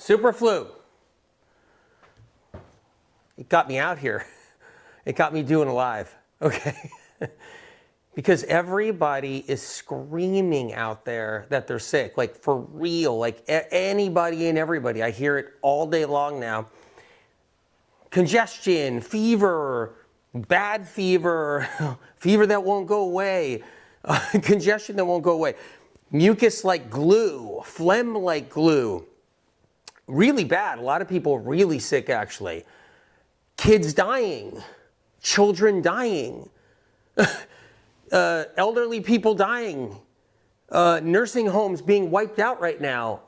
super flu. It got me out here. It got me doing a live, okay? Because everybody is screaming out there that they're sick, like for real, like anybody and everybody. I hear it all day long now. Congestion, fever, bad fever, fever that won't go away, congestion that won't go away, mucus like glue, phlegm like glue. Really bad. A lot of people really sick, actually. Kids dying, children dying, elderly people dying, nursing homes being wiped out right now,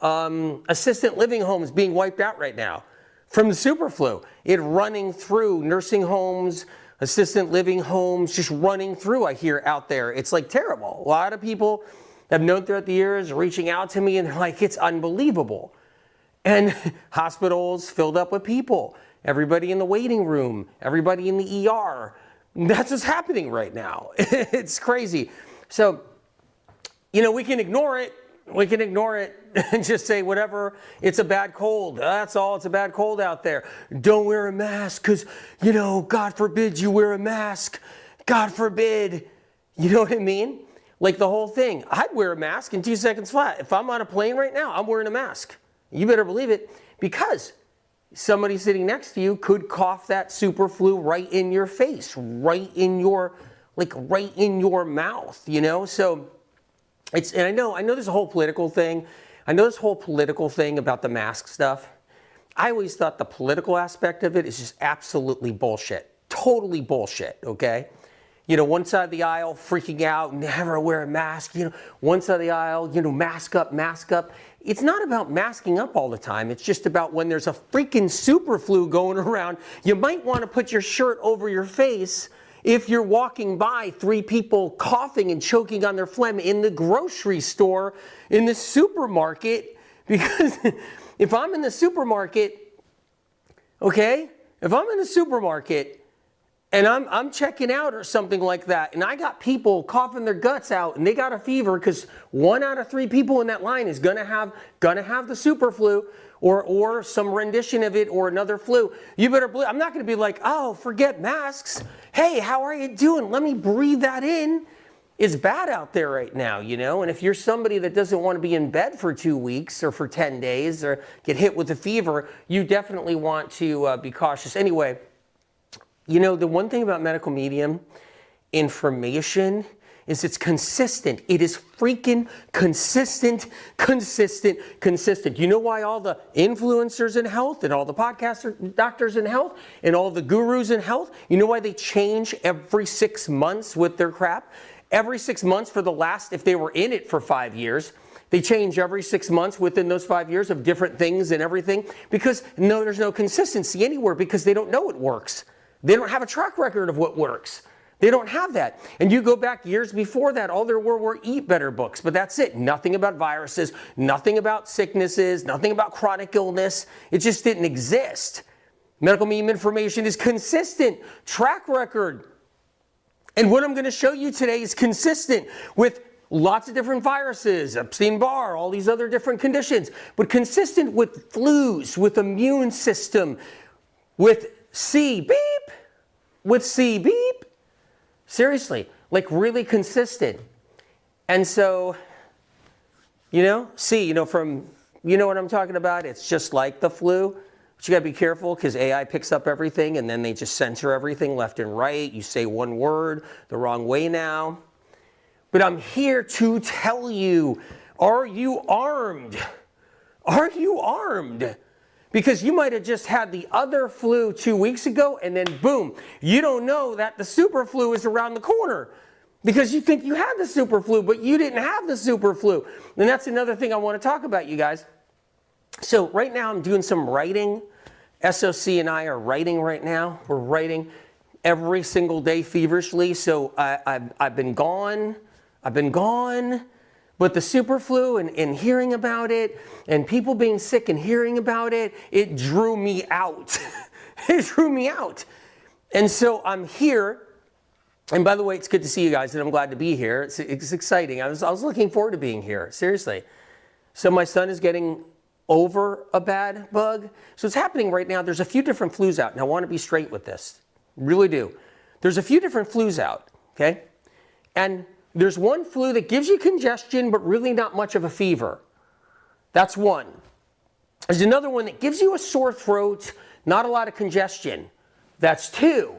assisted living homes being wiped out right now from the super flu. It running through nursing homes, assisted living homes, just running through, I hear out there. It's like terrible. A lot of people I've known throughout the years reaching out to me and they're like, it's unbelievable. And hospitals filled up with people. Everybody in the waiting room, everybody in the ER. That's what's happening right now. It's crazy. So, you know, we can ignore it. We can ignore it and just say whatever. It's a bad cold. That's all. It's a bad cold out there. Don't wear a mask because, you know, God forbid you wear a mask. God forbid. You know what I mean? Like the whole thing. I'd wear a mask in 2 seconds flat. If I'm on a plane right now, I'm wearing a mask. You better believe it, because somebody sitting next to you could cough that super flu right in your face, right in your, like right in your mouth, you know? So it's, and I know there's a whole political thing. I know this whole political thing about the mask stuff. I always thought the political aspect of it is just absolutely bullshit. Totally bullshit, okay? You know, one side of the aisle freaking out, never wear a mask, you know, one side of the aisle, you know, mask up, mask up. It's not about masking up all the time. It's just about when there's a freaking super flu going around, you might want to put your shirt over your face if you're walking by 3 people coughing and choking on their phlegm in the grocery store, in the supermarket. Because if I'm in the supermarket, okay, if I'm in the supermarket and I'm checking out or something like that, and I got people coughing their guts out and they got a fever, because 1 out of 3 people in that line is gonna have the super flu or some rendition of it or another flu. You better believe, I'm not gonna be like, oh, forget masks. Hey, how are you doing? Let me breathe that in. It's bad out there right now, you know? And if you're somebody that doesn't want to be in bed for 2 weeks or for 10 days or get hit with a fever, you definitely want to be cautious. Anyway, you know, the one thing about medical medium information is it's consistent. It is freaking consistent. You know why all the influencers in health and all the podcaster doctors in health and all the gurus in health, you know why they change every 6 months with their crap? Every 6 months for the last, if they were in it for 5 years, they change every 6 months within those 5 years of different things and everything, because no, there's no consistency anywhere, because they don't know it works. They don't have a track record of what works. They don't have that. And you go back years before that, all there were Eat Better books, but that's it. Nothing about viruses, nothing about sicknesses, nothing about chronic illness. It just didn't exist. Medical medium information is consistent, track record. And what I'm going to show you today is consistent with lots of different viruses, Epstein-Barr, all these other different conditions, but consistent with flus, with immune system, with C beep, seriously, like really consistent. And so, you know, you know what I'm talking about? It's just like the flu, but you gotta be careful, because AI picks up everything and then they just censor everything left and right. You say one word the wrong way now. But I'm here to tell you, are you armed? Are you armed? Because you might have just had the other flu 2 weeks ago, and then boom, you don't know that the super flu is around the corner, because you think you had the super flu, but you didn't have the super flu. And that's another thing I want to talk about, you guys. So right now I'm doing some writing. SOC and I are writing right now. We're writing every single day feverishly. So I've been gone. But the super flu and hearing about it and people being sick and hearing about it, it drew me out. It drew me out. And so I'm here. And by the way, it's good to see you guys, and I'm glad to be here. It's exciting. I was looking forward to being here, seriously. So my son is getting over a bad bug. So it's happening right now. There's a few different flus out, and I want to be straight with this. Really do. There's a few different flus out, okay? And there's one flu that gives you congestion, but really not much of a fever. That's one. There's another one that gives you a sore throat, not a lot of congestion. That's two.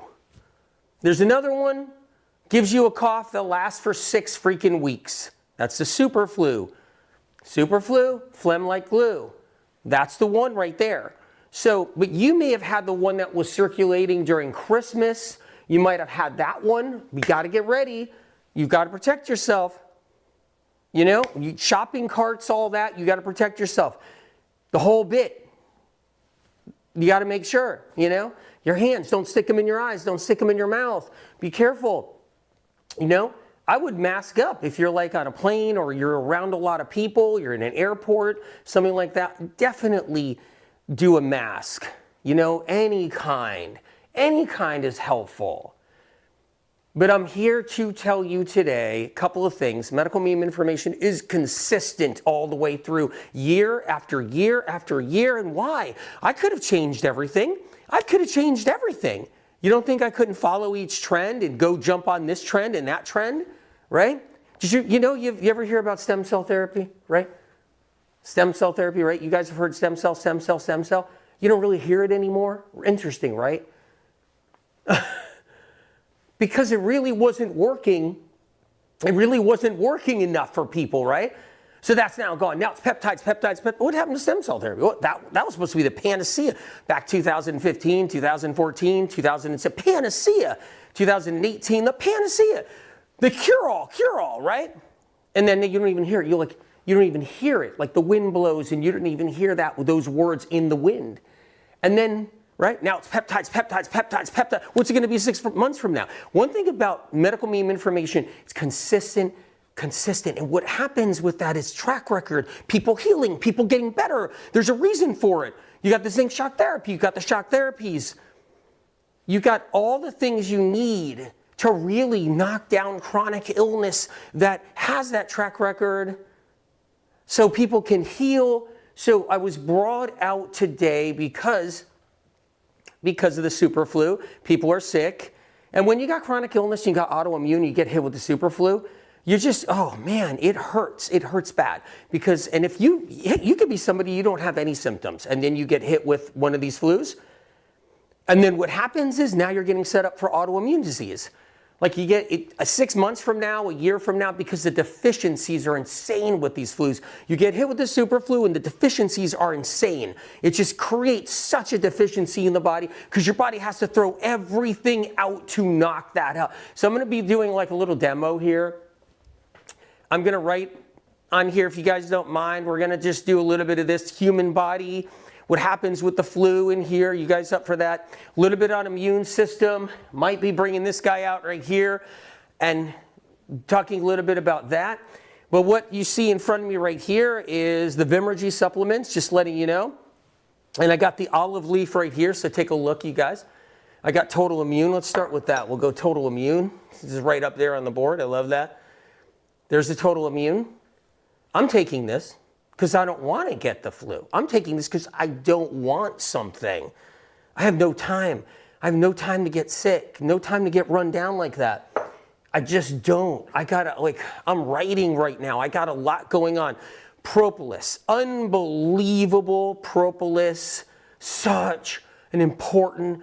There's another one, gives you a cough that lasts for 6 freaking weeks. That's the super flu. Super flu, phlegm like glue. That's the one right there. So, but you may have had the one that was circulating during Christmas. You might have had that one. You got to get ready. You've got to protect yourself. You know, shopping carts, all that, you got to protect yourself. The whole bit. You got to make sure, you know. Your hands, don't stick them in your eyes. Don't stick them in your mouth. Be careful. You know, I would mask up if you're like on a plane or you're around a lot of people, you're in an airport, something like that. Definitely do a mask. You know, any kind is helpful. But I'm here to tell you today a couple of things. Medical meme information is consistent all the way through, year after year after year. And why? I could have changed everything. I could have changed everything. You don't think I couldn't follow each trend and go jump on this trend and that trend, right? Did you ever hear about stem cell therapy, right? Stem cell therapy, right? You guys have heard stem cell, stem cell, stem cell. You don't really hear it anymore. Interesting, right? Because it really wasn't working. It really wasn't working enough for people, right? So that's now gone. Now it's peptides. What happened to stem cell therapy? Well, that was supposed to be the panacea back 2015, 2014, 2007. Panacea. 2018, the panacea. The cure-all, right? And then you don't even hear it. You don't even hear it. Like the wind blows and you don't even hear those words in the wind. And then, right, now it's peptides. What's it going to be 6 months from now? One thing about medical meme information, it's consistent. And what happens with that is track record. People healing, people getting better. There's a reason for it. You got the zinc shock therapy. You got the shock therapies. You got all the things you need to really knock down chronic illness that has that track record so people can heal. So I was brought out today because of the super flu. People are sick. And when you got chronic illness, you got autoimmune, you get hit with the super flu, you just, oh man, it hurts. It hurts bad. Because, and if you could be somebody, you don't have any symptoms, and then you get hit with one of these flus. And then what happens is now you're getting set up for autoimmune disease. Like you get it 6 months from now, a year from now, because the deficiencies are insane with these flus. You get hit with the super flu and the deficiencies are insane. It just creates such a deficiency in the body because your body has to throw everything out to knock that out. So I'm going to be doing like a little demo here. I'm going to write on here, if you guys don't mind, we're going to just do a little bit of this human body. What happens with the flu in here? You guys up for that? A little bit on immune system. Might be bringing this guy out right here and talking a little bit about that. But what you see in front of me right here is the Vimergy supplements, just letting you know. And I got the olive leaf right here, so take a look, you guys. I got Total Immune. Let's start with that. We'll go Total Immune. This is right up there on the board. I love that. There's the Total Immune. I'm taking this because I don't want to get the flu. I'm taking this because I don't want something. I have no time. I have no time to get sick, no time to get run down like that. I just don't. I'm writing right now. I got a lot going on. Propolis, unbelievable propolis, such an important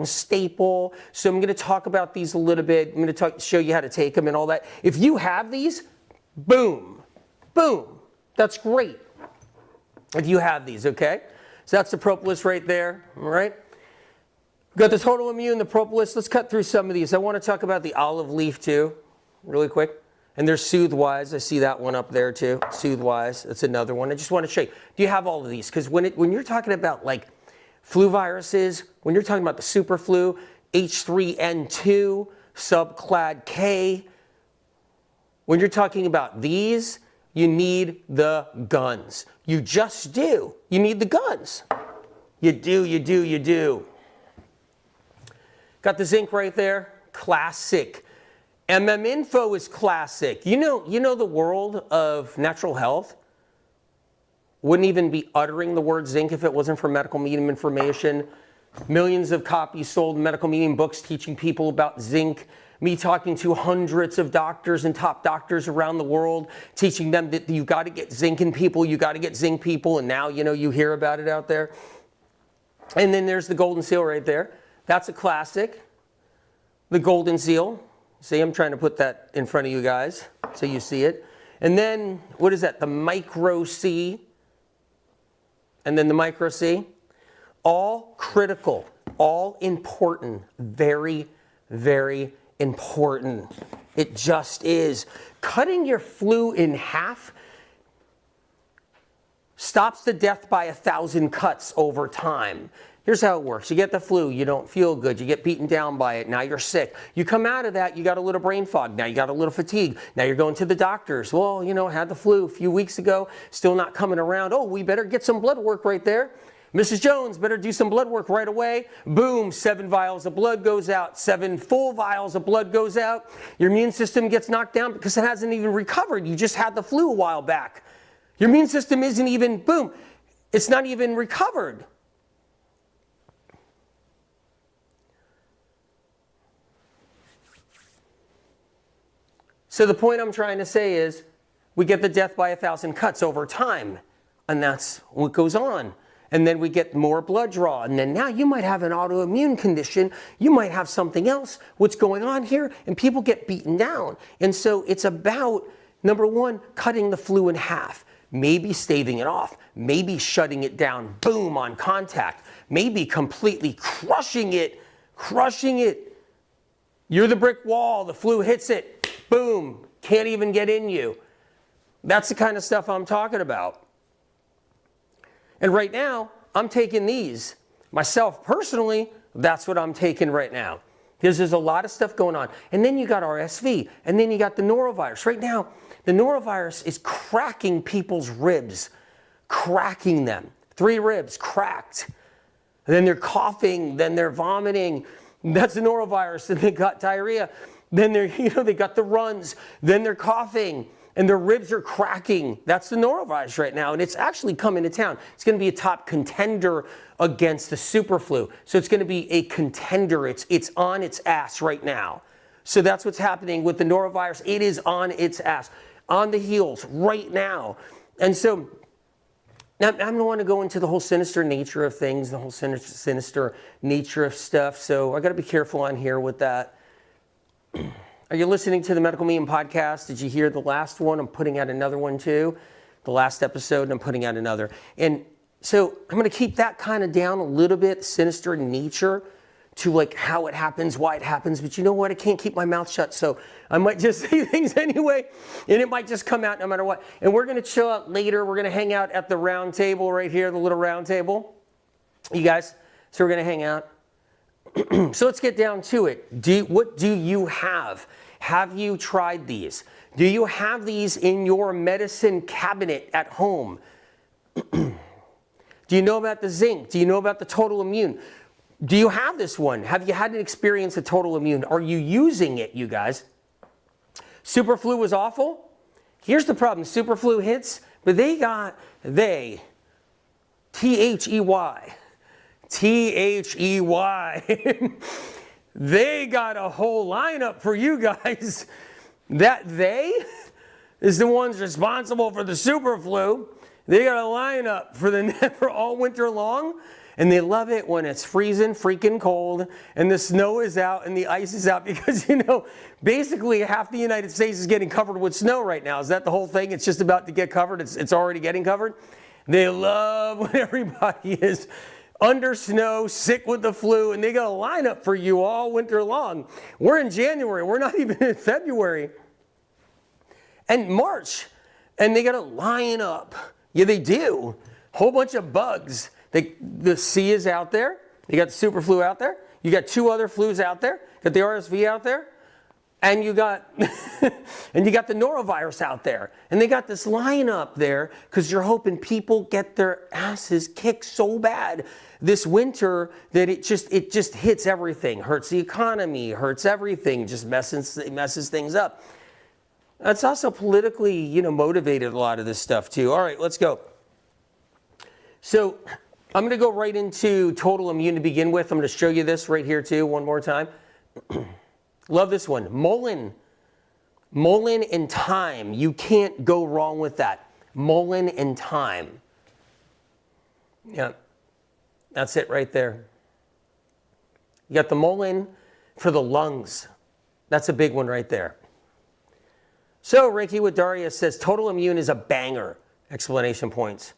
staple. So I'm going to talk about these a little bit. I'm going to show you how to take them and all that. If you have these, boom. That's great. If you have these, okay? So that's the propolis right there, all right? We've got the Total Immune, the propolis. Let's cut through some of these. I want to talk about the olive leaf too, really quick. And there's Soothwise. I see that one up there too. Soothwise. That's another one. I just want to show you. Do you have all of these? Because when you're talking about like flu viruses, when you're talking about the super flu, H3N2, subclad K, when you're talking about these, you need the guns. You just do. You need the guns. You do. Got the zinc right there. Classic. MM Info is classic. You know the world of natural health? wouldn't even be uttering the word zinc if it wasn't for medical medium information. Millions of copies sold, medical medium books teaching people about zinc. Me talking to hundreds of doctors and top doctors around the world, teaching them that you got to get zinc in people, you got to get zinc people, and now, you know, you hear about it out there. And then there's the golden seal right there. That's a classic. The golden seal. See, I'm trying to put that in front of you guys so you see it. And then, what is that? The micro C. And then the micro C. All critical, all important, very, very important. It just is. Cutting your flu in half stops the death by 1,000 cuts over time. Here's how it works. You get the flu, you don't feel good, you get beaten down by it, now you're sick. You come out of that, you got a little brain fog, now you got a little fatigue, now you're going to the doctors. Well, you know, had the flu a few weeks ago, still not coming around. Oh, we better get some blood work right there. Mrs. Jones, better do some blood work right away. Boom, 7 vials of blood goes out, 7 full vials of blood goes out. Your immune system gets knocked down because it hasn't even recovered. You just had the flu a while back. Your immune system isn't even, boom, it's not even recovered. So the point I'm trying to say is we get the death by 1,000 cuts over time, and that's what goes on. And then we get more blood draw, and then now you might have an autoimmune condition, you might have something else, what's going on here, and people get beaten down. And so it's about, number one, cutting the flu in half, maybe staving it off, maybe shutting it down, boom, on contact, maybe completely crushing it. You're the brick wall, the flu hits it, boom, can't even get in you. That's the kind of stuff I'm talking about. And right now, I'm taking these. Myself, personally, that's what I'm taking right now. Because there's a lot of stuff going on. And then you got RSV, and then you got the norovirus. Right now, the norovirus is cracking people's ribs, cracking them. 3 ribs cracked. And then they're coughing, then they're vomiting. That's the norovirus. Then they got diarrhea. Then they're, they got the runs. Then they're coughing. And their ribs are cracking. That's the norovirus right now. And it's actually coming to town. It's going to be a top contender against the super flu. So it's going to be a contender. It's on its ass right now. So that's what's happening with the norovirus. It is on its ass, on the heels right now. And so now I don't want to go into the whole sinister nature of things, the whole sinister nature of stuff. So I got to be careful on here with that. Are you listening to the Medical Medium podcast? Did you hear the last one? I'm putting out another one too. The last episode, and I'm putting out another. And so I'm going to keep that kind of down a little bit, sinister nature to like how it happens, why it happens. But you know what? I can't keep my mouth shut. So I might just say things anyway, and it might just come out no matter what. And we're going to chill out later. We're going to hang out at the round table right here, the little round table. You guys, so we're going to hang out. So let's get down to it. What do you have? Have you tried these? Do you have these in your medicine cabinet at home? Do you know about the zinc? Do you know about the total immune? Do you have this one? Have you had an experience of total immune? Are you using it, you guys? Super flu was awful. Here's the problem. Super flu hits, but T-H-E-Y. They got a whole lineup for you guys. That they is the ones responsible for the super flu. They got a lineup for all winter long, and they love it when it's freezing freaking cold and the snow is out and the ice is out because, basically half the United States is getting covered with snow right now. Is that the whole thing? It's just about to get covered. It's already getting covered. They love when everybody is under snow, sick with the flu, and they got a lineup for you all winter long. We're in January. We're not even in February. And March. And they got a lineup. Yeah, they do. Whole bunch of bugs. The C is out there. You got the super flu out there. You got 2 other flus out there. Got the RSV out there. And you got and you got the norovirus out there. And they got this lineup there because you're hoping people get their asses kicked so bad this winter that it just hits everything. Hurts the economy, hurts everything, just messes things up. It's also politically, motivated, a lot of this stuff too. All right, let's go. So I'm going to go right into total immune to begin with. I'm going to show you this right here too one more time. Love this one. Mullen and thyme. You can't go wrong with that. Mullen and thyme. Yeah, that's it right there. You got the mullen for the lungs. That's a big one right there. So Reiki with Daria says total immune is a banger! Explanation points.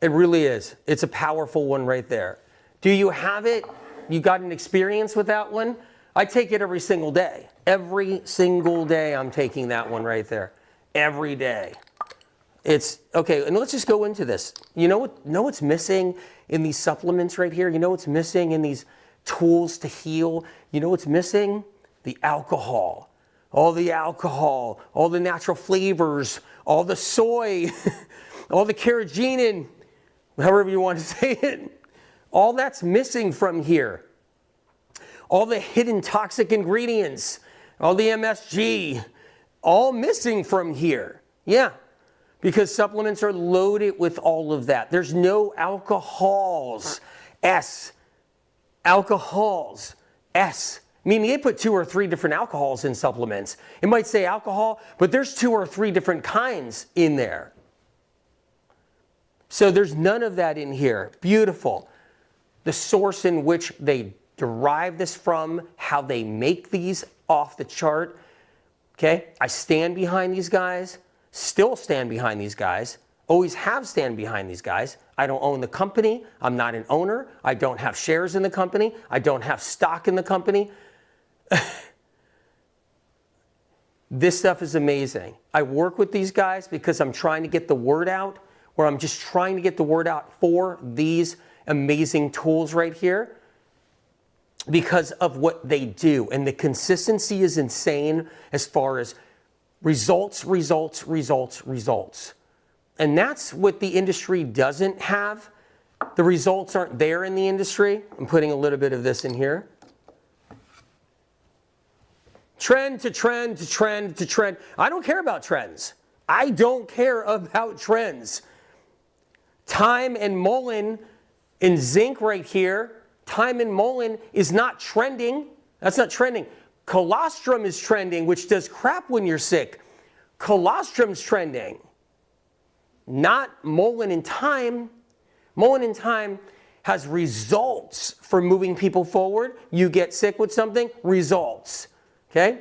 It really is. It's a powerful one right there. Do you have it? You got an experience with that one? I take it every single day. Every single day I'm taking that one right there. Every day. It's, okay, and let's just go into this. You know what's missing in these supplements right here? You know what's missing in these tools to heal? You know what's missing? The alcohol. All the alcohol, all the natural flavors, all the soy, all the carrageenan, however you want to say it. All that's missing from here. All the hidden toxic ingredients, all the MSG, all missing from here. Yeah, because supplements are loaded with all of that. There's no alcohols. S. Alcohols. S. Meaning they put 2 or 3 different alcohols in supplements. It might say alcohol, but there's 2 or 3 different kinds in there. So there's none of that in here. Beautiful. The source in which they derive this from, how they make these off the chart. Okay, I stand behind these guys, still stand behind these guys, always have stand behind these guys. I don't own the company. I'm not an owner. I don't have shares in the company. I don't have stock in the company. This stuff is amazing. I work with these guys because I'm trying to get the word out, where I'm just trying to get the word out for these amazing tools right here because of what they do. And the consistency is insane as far as results. And that's what the industry doesn't have. The results aren't there in the industry. I'm putting a little bit of this in here. Trend to trend to trend to trend. I don't care about trends. I don't care about trends. Thyme and mullein in zinc right here. Thyme and mullein is not trending. That's not trending. Colostrum is trending, which does crap when you're sick. Colostrum's trending. Not mullein and thyme. Mullein and thyme has results for moving people forward. You get sick with something, results. Okay?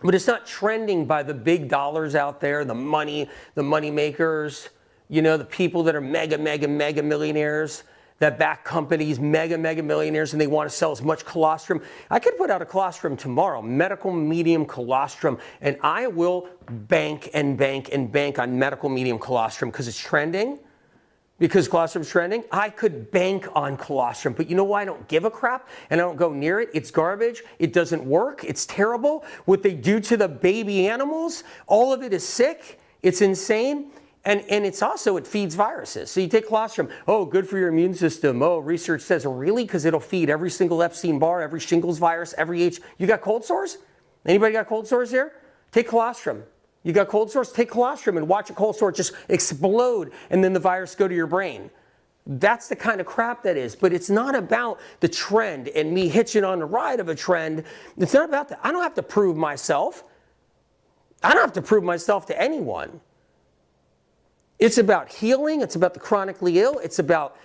But it's not trending by the big dollars out there, the money makers, you know, the people that are mega millionaires that back companies, mega millionaires, and they want to sell as much colostrum. I could put out a colostrum tomorrow, medical medium colostrum, and I will bank on medical medium colostrum because it's trending. Because colostrum's trending, I could bank on colostrum. But you know why I don't give a crap and I don't go near it? It's garbage. It doesn't work. It's terrible. What they do to the baby animals, all of it is sick. It's insane. And it's also, it feeds viruses. So you take colostrum, oh, good for your immune system. Oh, research says, really? Because it'll feed every single Epstein-Barr, every shingles virus, every H. You got cold sores? Anybody got cold sores here? Take colostrum. You got cold sores? Take colostrum and watch a cold sore just explode and then the virus go to your brain. That's the kind of crap that is. But it's not about the trend and me hitching on the ride of a trend. It's not about that. I don't have to prove myself. I don't have to prove myself to anyone. It's about healing. It's about the chronically ill. It's about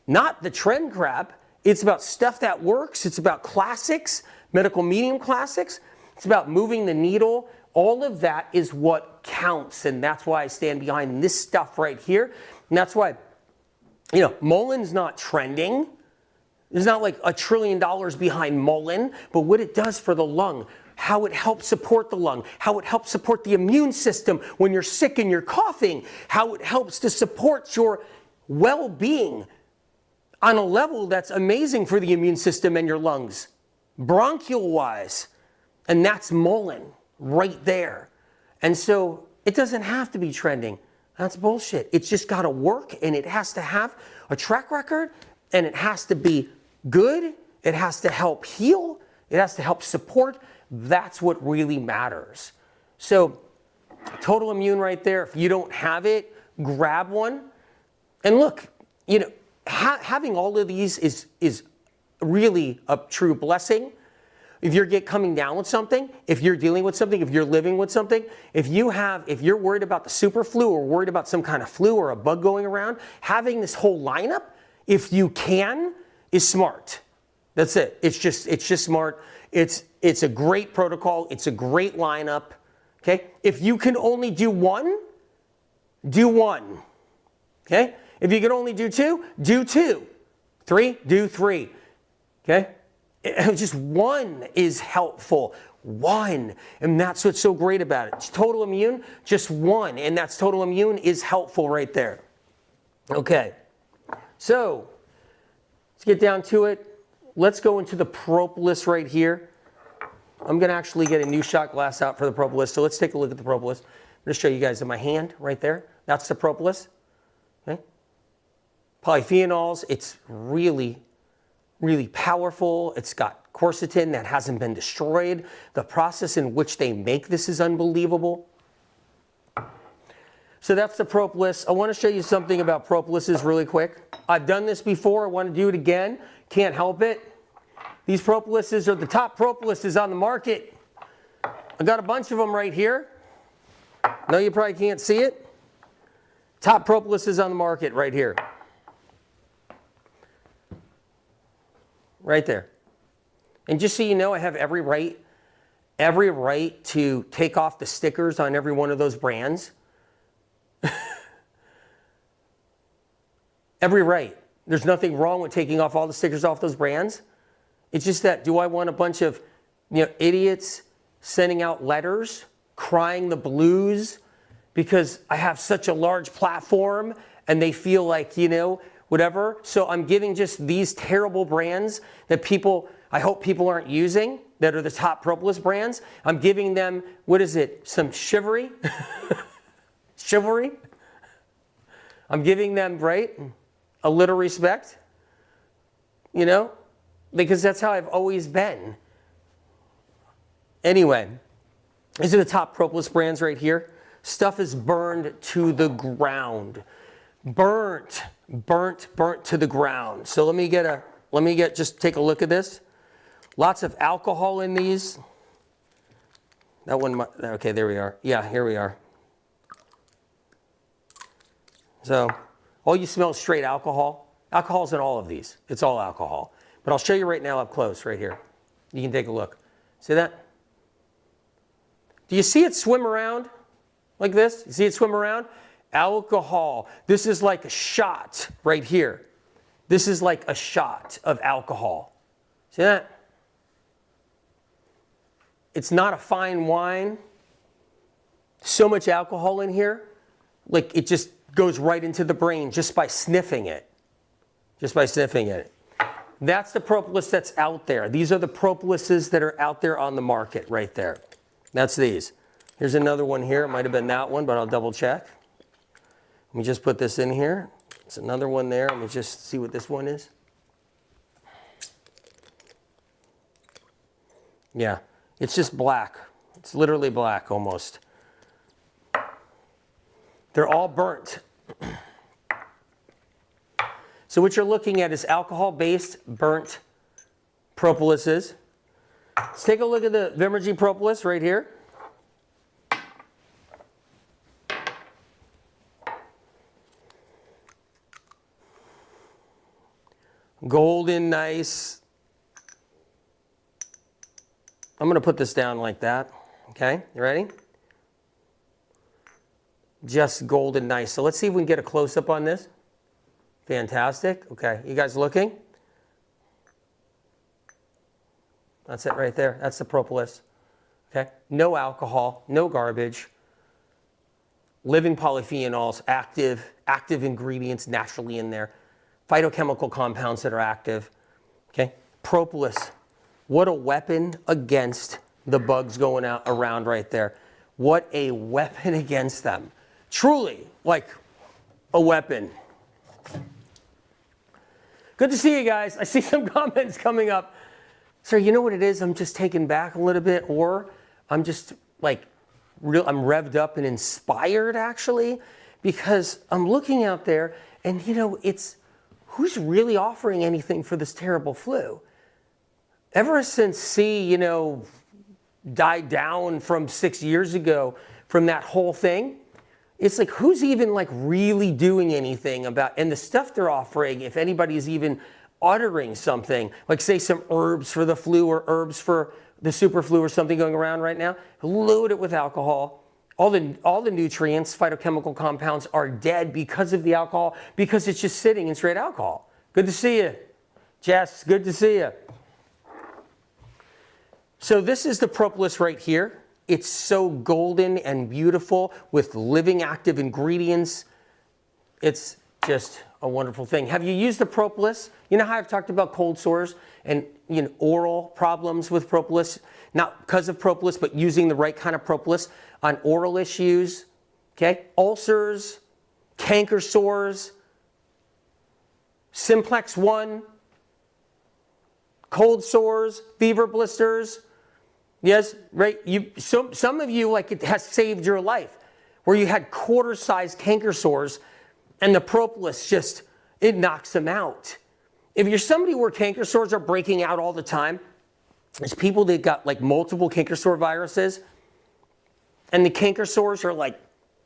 not the trend crap. It's about stuff that works. It's about classics, medical medium classics. It's about moving the needle. All of that is what counts, and that's why I stand behind this stuff right here. And that's why, you know, mullein not trending. There's not like $1 trillion behind mullein, but what it does for the lung, how it helps support the lung, how it helps support the immune system when you're sick and you're coughing, how it helps to support your well-being on a level that's amazing for the immune system and your lungs, bronchial-wise. And that's mullein. Right there. And so it doesn't have to be trending. That's bullshit. It's just got to work, and it has to have a track record, and it has to be good. It has to help heal. It has to help support. That's what really matters. So total immune right there. If you don't have it, grab one. And look, you know, having all of these is really a true blessing. If you're coming down with something, if you're dealing with something, if you're living with something, if you're worried about the super flu or worried about some kind of flu or a bug going around, having this whole lineup, if you can, is smart. That's it. It's just smart. It's a great protocol. It's a great lineup. Okay? If you can only do one, do one. Okay? If you can only do two, do two. Three, do three. Okay? Just one is helpful. One. And that's what's so great about it. Total immune, just one. And that's total immune is helpful right there. Okay. So, let's get down to it. Let's go into the propolis right here. I'm going to actually get a new shot glass out for the propolis. So let's take a look at the propolis. I'm going to show you guys in my hand right there. That's the propolis. Okay. Polyphenols, it's really powerful. It's got quercetin that hasn't been destroyed. The process in which they make this is unbelievable. So that's the propolis. I want to show you something about propolises really quick. I've done this before. I want to do it again. Can't help it. These propolises are the top propolises on the market. I got a bunch of them right here. No, you probably can't see it. Top propolises on the market right here. Right there. And just so you know, I have every right to take off the stickers on every one of those brands. Every right. There's nothing wrong with taking off all the stickers off those brands. It's just that, do I want a bunch of idiots sending out letters, crying the blues because I have such a large platform and they feel like, whatever. So I'm giving just these terrible brands that I hope people aren't using, that are the top propolis brands. I'm giving them, some chivalry? Chivalry? I'm giving them, a little respect, because that's how I've always been. Anyway, these are the top propolis brands right here. Stuff is burned to the ground. Burnt to the ground. So just take a look at this. Lots of alcohol in these. That one, okay, there we are. Yeah, here we are. So, all you smell is straight alcohol. Alcohol's in all of these. It's all alcohol. But I'll show you right now up close, right here. You can take a look. See that? Do you see it swim around like this? You see it swim around? Alcohol. This is like a shot right here. This is like a shot of alcohol. See that? It's not a fine wine. So much alcohol in here. Like it just goes right into the brain just by sniffing it. Just by sniffing it. That's the propolis that's out there. These are the propolises that are out there on the market right there. That's these. Here's another one here. It might have been that one, but I'll double check. Let me just put this in here. There's another one there. Let me just see what this one is. Yeah, it's just black. It's literally black almost. They're all burnt. So what you're looking at is alcohol-based burnt propolises. Let's take a look at the Vimergy propolis right here. Golden, nice. I'm going to put this down like that. Okay, you ready? Just golden, nice. So let's see if we can get a close-up on this. Fantastic. Okay, you guys looking? That's it right there. That's the propolis. Okay, no alcohol, no garbage. Living polyphenols, active ingredients naturally in there. Phytochemical compounds that are active. Okay, propolis. What a weapon against the bugs going around right there. What a weapon against them. Truly, like a weapon. Good to see you guys. I see some comments coming up. So you know what it is? I'm just taken back a little bit, or I'm just like, I'm revved up and inspired actually, because I'm looking out there and it's who's really offering anything for this terrible flu? Ever since C, died down from 6 years ago from that whole thing, it's like, who's even like really doing anything about, and the stuff they're offering, if anybody's even uttering something, like say some herbs for the flu or herbs for the super flu or something going around right now, load it with alcohol. All the nutrients, phytochemical compounds are dead because of the alcohol, because it's just sitting in straight alcohol. Good to see you. Jess, good to see you. So this is the propolis right here. It's so golden and beautiful with living active ingredients. It's just a wonderful thing. Have you used the propolis? You know how I've talked about cold sores and oral problems with propolis? Not because of propolis, but using the right kind of propolis on oral issues, okay? Ulcers, canker sores, simplex 1, cold sores, fever blisters. Yes, right? Some of you, like, it has saved your life, where you had quarter-sized canker sores and the propolis just, it knocks them out. If you're somebody where canker sores are breaking out all the time, there's people that got like multiple canker sore viruses, and the canker sores are like,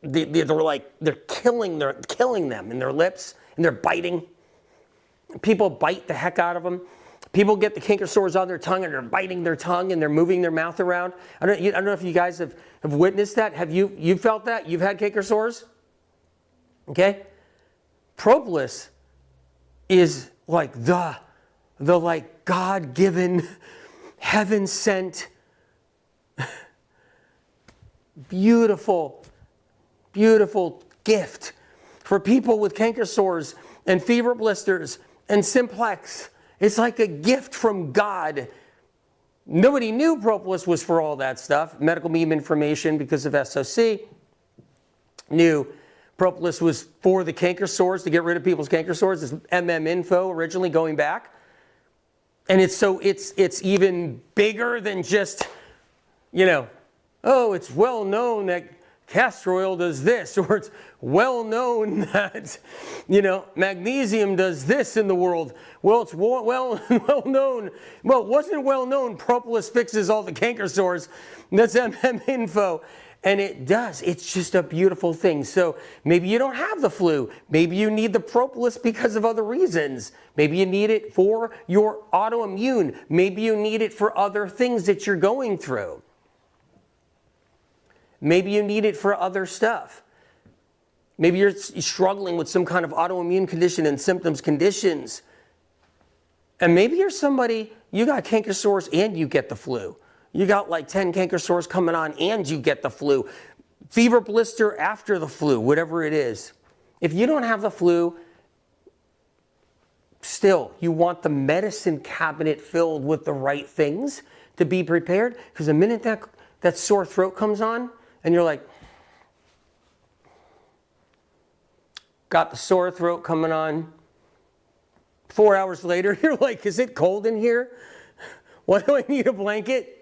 they're killing them in their lips, and they're biting. People bite the heck out of them. People get the canker sores on their tongue and they're biting their tongue and they're moving their mouth around. I don't know if you guys have witnessed that. Have you felt that? You've had canker sores? Okay? Propolis is like the like God-given, heaven-sent, beautiful, beautiful gift for people with canker sores and fever blisters and simplex. It's like a gift from God. Nobody knew propolis was for all that stuff. Medical meme information, because of SOC, knew propolis was for the canker sores, to get rid of people's canker sores. It's MM info originally going back. And it's even bigger than just, it's well known that castor oil does this, or it's well known that, magnesium does this in the world. Well, it's well known. Well, it wasn't well known propolis fixes all the canker sores. That's MM info. And it does. It's just a beautiful thing. So maybe you don't have the flu. Maybe you need the propolis because of other reasons. Maybe you need it for your autoimmune. Maybe you need it for other things that you're going through. Maybe you need it for other stuff. Maybe you're struggling with some kind of autoimmune condition and symptoms, conditions. And maybe you're somebody, you got canker sores and you get the flu. You got like 10 canker sores coming on and you get the flu. Fever blister after the flu, whatever it is. If you don't have the flu, still, you want the medicine cabinet filled with the right things to be prepared. Because the minute that sore throat comes on, and you're like, got the sore throat coming on. 4 hours later, you're like, is it cold in here? Why do I need a blanket?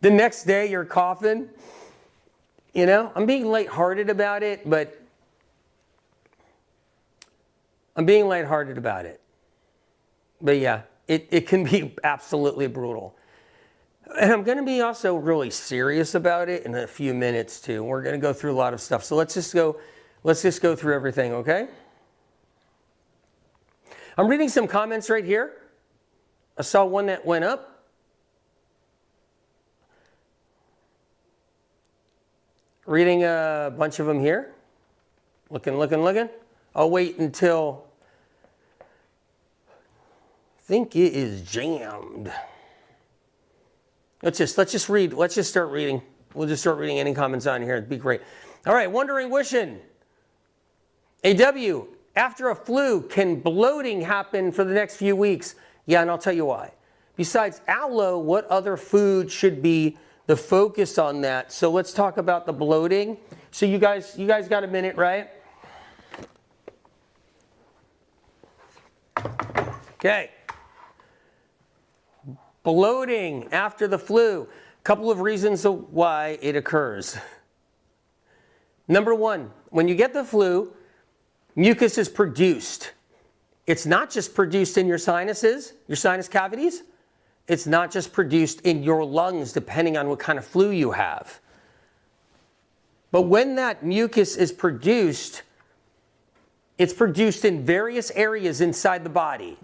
The next day, you're coughing. I'm being lighthearted about it, but But yeah, it can be absolutely brutal. And I'm going to be also really serious about it in a few minutes too. We're going to go through a lot of stuff. So let's just go through everything, okay? I'm reading some comments right here. I saw one that went up. Reading a bunch of them here. Looking. I'll wait until I think it is jammed. Let's just read. Let's just start reading. We'll just start reading any comments on here. It'd be great. All right, Wondering Wishing. AW, after a flu, can bloating happen for the next few weeks? Yeah, and I'll tell you why. Besides aloe, what other food should be the focus on that? So let's talk about the bloating. So you guys got a minute, right? Okay. Bloating after the flu. A couple of reasons why it occurs. Number one, when you get the flu, mucus is produced. It's not just produced in your sinuses, your sinus cavities. It's not just produced in your lungs, depending on what kind of flu you have. But when that mucus is produced, it's produced in various areas inside the body.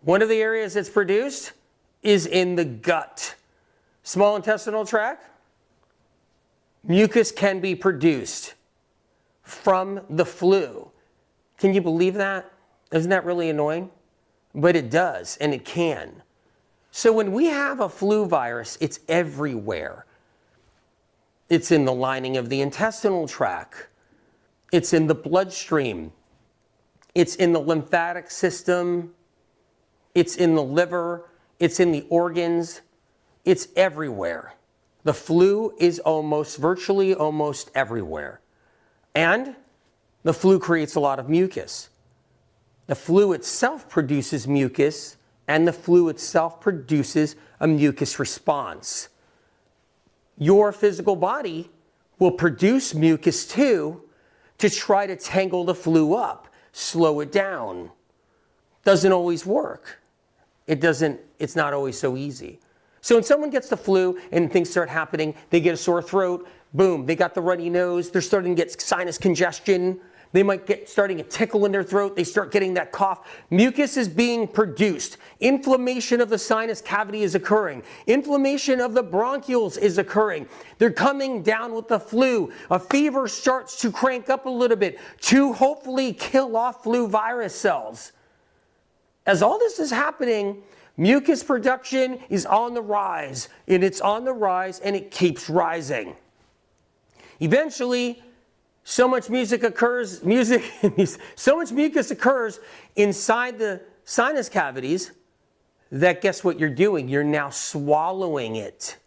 One of the areas it's produced is in the gut. Small intestinal tract, mucus can be produced from the flu. Can you believe that? Isn't that really annoying? But it does, and it can. So when we have a flu virus, it's everywhere. It's in the lining of the intestinal tract. It's in the bloodstream. It's in the lymphatic system. It's in the liver. It's in the organs. It's everywhere. The flu is virtually almost everywhere. And the flu creates a lot of mucus. The flu itself produces mucus, and the flu itself produces a mucus response. Your physical body will produce mucus too to try to tangle the flu up, slow it down. Doesn't always work. It's not always so easy. So when someone gets the flu and things start happening, they get a sore throat, boom, they got the runny nose, they're starting to get sinus congestion, they might get starting a tickle in their throat, they start getting that cough. Mucus is being produced. Inflammation of the sinus cavity is occurring. Inflammation of the bronchioles is occurring. They're coming down with the flu. A fever starts to crank up a little bit to hopefully kill off flu virus cells. As all this is happening, mucus production is on the rise, and it's on the rise, and it keeps rising. Eventually, so much mucus occurs inside the sinus cavities that guess what you're doing? You're now swallowing it.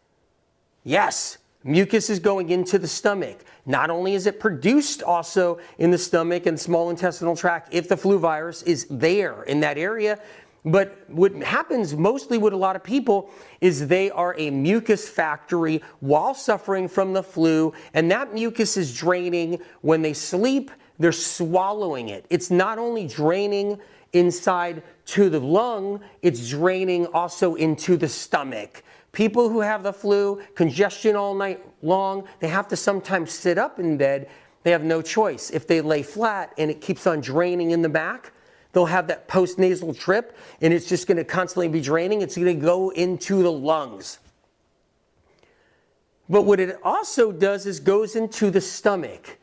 Yes, mucus is going into the stomach. Not only is it produced also in the stomach and small intestinal tract if the flu virus is there in that area, but what happens mostly with a lot of people is they are a mucus factory while suffering from the flu, and that mucus is draining. When they sleep, they're swallowing it. It's not only draining inside to the lung, it's draining also into the stomach. People who have the flu, congestion all night long, they have to sometimes sit up in bed. They have no choice. If they lay flat and it keeps on draining in the back, they'll have that postnasal trip, and it's just going to constantly be draining. It's going to go into the lungs. But what it also does is goes into the stomach.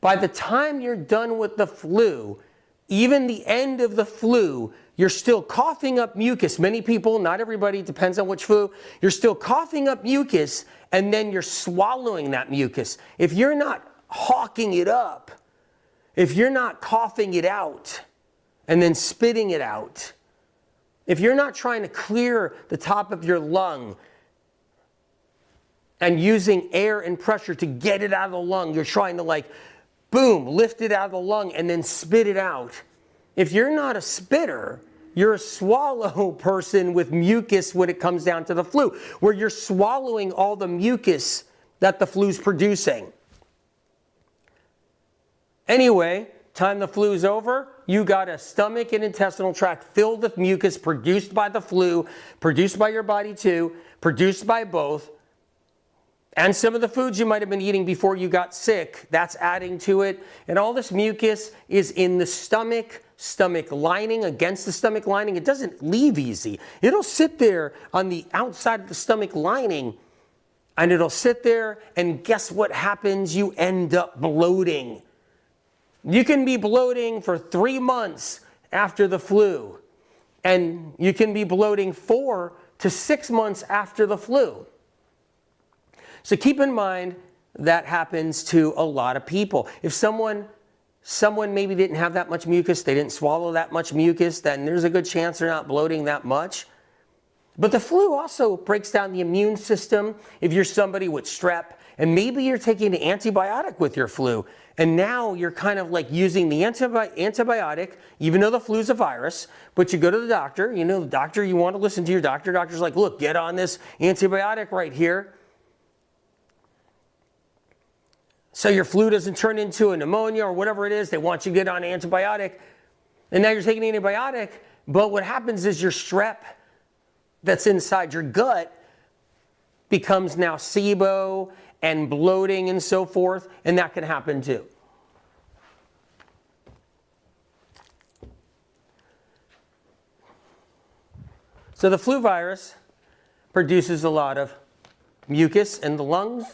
By the time you're done with the flu, even the end of the flu, you're still coughing up mucus. Many people, not everybody, depends on which flu, you're still coughing up mucus, and then you're swallowing that mucus. If you're not hawking it up, if you're not coughing it out and then spitting it out, if you're not trying to clear the top of your lung and using air and pressure to get it out of the lung, you're trying to boom, lift it out of the lung and then spit it out. If you're not a spitter, you're a swallow person with mucus when it comes down to the flu, where you're swallowing all the mucus that the flu's producing. Anyway, time the flu's over, you got a stomach and intestinal tract filled with mucus produced by the flu, produced by your body too, produced by both. And some of the foods you might have been eating before you got sick, that's adding to it. And all this mucus is in the stomach lining, against the stomach lining. It doesn't leave easy. It'll sit there on the outside of the stomach lining, and it'll sit there, and guess what happens? You end up bloating. You can be bloating for 3 months after the flu, and you can be bloating 4 to 6 months after the flu. So keep in mind that happens to a lot of people. If someone maybe didn't have that much mucus, they didn't swallow that much mucus, then there's a good chance they're not bloating that much. But the flu also breaks down the immune system. If you're somebody with strep, and maybe you're taking an antibiotic with your flu, and now you're kind of using the antibiotic, even though the flu's a virus, but you go to the doctor, the doctor, you want to listen to your doctor. Doctor's like, look, get on this antibiotic right here. So your flu doesn't turn into a pneumonia or whatever it is. They want you to get on an antibiotic. And now you're taking an antibiotic, but what happens is your strep that's inside your gut becomes now SIBO and bloating and so forth, and that can happen too. So the flu virus produces a lot of mucus in the lungs.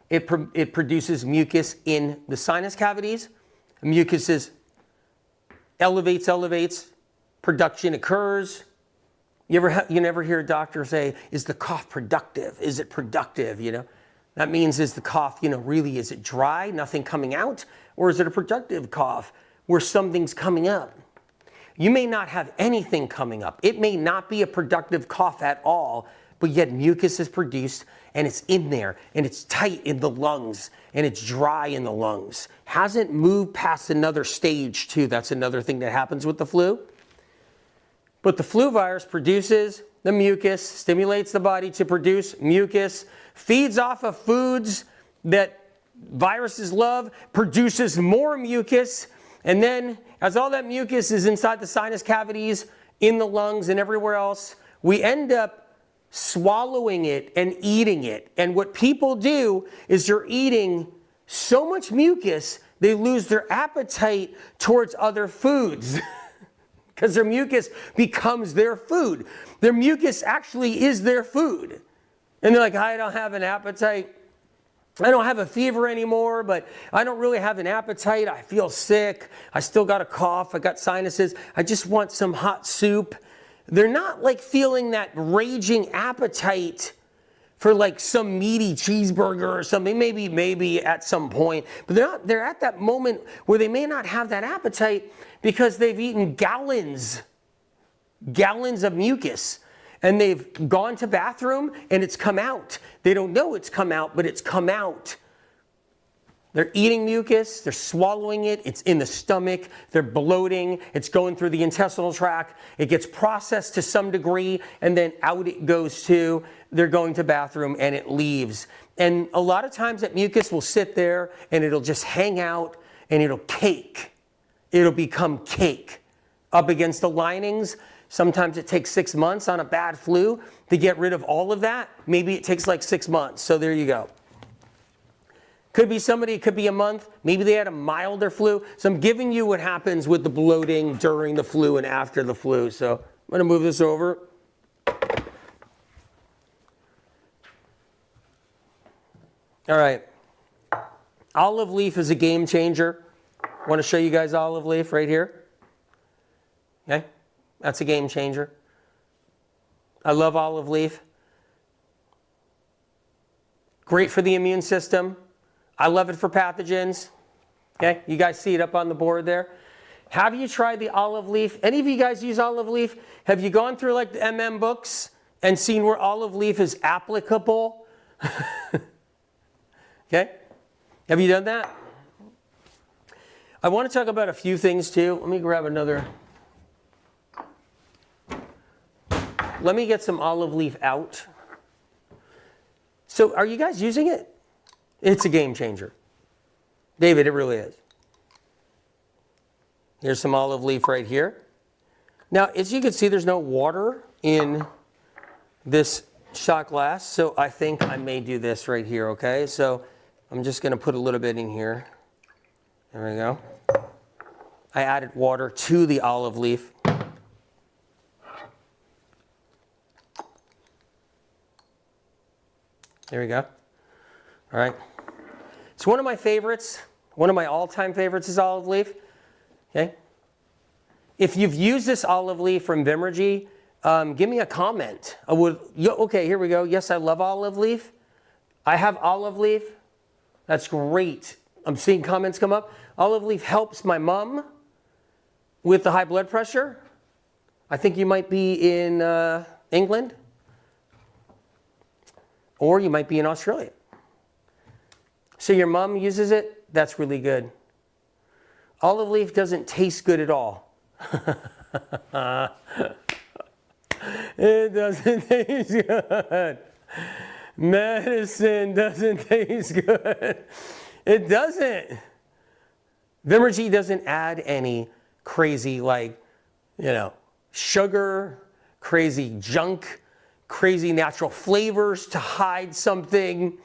It produces mucus in the sinus cavities. Mucus elevates, production occurs. You never hear a doctor say, is the cough productive? Is it productive? You know, that means, is the cough, really, is it dry, nothing coming out? Or is it a productive cough where something's coming up? You may not have anything coming up. It may not be a productive cough at all, but yet mucus is produced and it's in there and it's tight in the lungs and it's dry in the lungs. Hasn't moved past another stage too. That's another thing that happens with the flu. But the flu virus produces the mucus, stimulates the body to produce mucus, feeds off of foods that viruses love, produces more mucus, and then as all that mucus is inside the sinus cavities, in the lungs and everywhere else, we end up swallowing it and eating it. And what people do is they're eating so much mucus, they lose their appetite towards other foods. Because their mucus becomes their food. Their mucus actually is their food. And they're like, I don't have an appetite. I don't have a fever anymore, but I don't really have an appetite. I feel sick. I still got a cough. I got sinuses. I just want some hot soup. They're not like feeling that raging appetite for like some meaty cheeseburger or something, maybe at some point. But they're at that moment where they may not have that appetite because they've eaten gallons of mucus. And they've gone to bathroom and it's come out. They don't know it's come out, but it's come out. They're eating mucus, they're swallowing it, it's in the stomach, they're bloating, it's going through the intestinal tract, it gets processed to some degree, and then out it goes to, they're going to bathroom and it leaves. And a lot of times that mucus will sit there and it'll just hang out and it'll cake. It'll become cake up against the linings. Sometimes it takes 6 months on a bad flu to get rid of all of that. Maybe it takes like 6 months. So there you go. Could be somebody, it could be a month. Maybe they had a milder flu. So I'm giving you what happens with the bloating during the flu and after the flu. So I'm going to move this over. All right. Olive leaf is a game changer. I want to show you guys olive leaf right here. Okay. That's a game changer. I love olive leaf. Great for the immune system. I love it for pathogens. Okay, you guys see it up on the board there. Have you tried the olive leaf? Any of you guys use olive leaf? Have you gone through like the MM books and seen where olive leaf is applicable? Okay, have you done that? I want to talk about a few things too. Let me grab another. Let me get some olive leaf out. So are you guys using it? It's a game changer. David, it really is. Here's some olive leaf right here. Now, as you can see, there's no water in this shot glass, so I think I may do this right here, okay? So I'm just going to put a little bit in here. There we go. I added water to the olive leaf. There we go. All right. It's one of my favorites. One of my all-time favorites is olive leaf. Okay. If you've used this olive leaf from Vimergy, give me a comment. Okay, here we go. Yes, I love olive leaf. I have olive leaf. That's great. I'm seeing comments come up. Olive leaf helps my mom with the high blood pressure. I think you might be in England. Or you might be in Australia. So your mom uses it? That's really good. Olive leaf doesn't taste good at all. It doesn't taste good. Medicine doesn't taste good. It doesn't. Vimergy doesn't add any crazy, sugar, crazy junk, crazy natural flavors to hide something.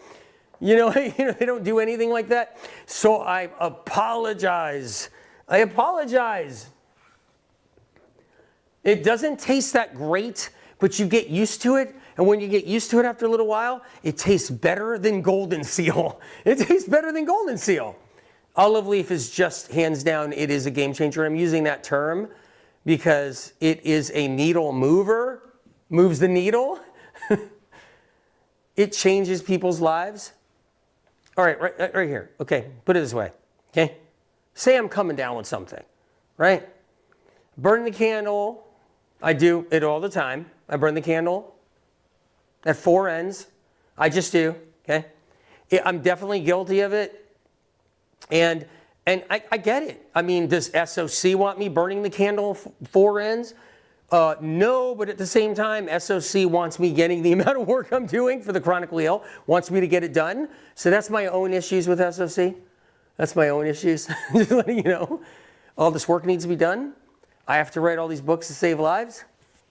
They don't do anything like that. So I apologize. It doesn't taste that great, but you get used to it. And when you get used to it after a little while, it tastes better than golden seal. It tastes better than golden seal. Olive leaf is just, hands down, it is a game changer. I'm using that term because it is a needle mover, moves the needle. It changes people's lives. All right, right here. Okay, put it this way. Okay, say I'm coming down with something, right? Burn the candle. I do it all the time. I burn the candle at four ends. I just do. Okay, I'm definitely guilty of it, and I get it. I mean, does SOC want me burning the candle four ends? No, but at the same time, SOC wants me getting the amount of work I'm doing for the chronically ill, wants me to get it done. So that's my own issues with SOC. That's my own issues. Just letting you know. All this work needs to be done. I have to write all these books to save lives.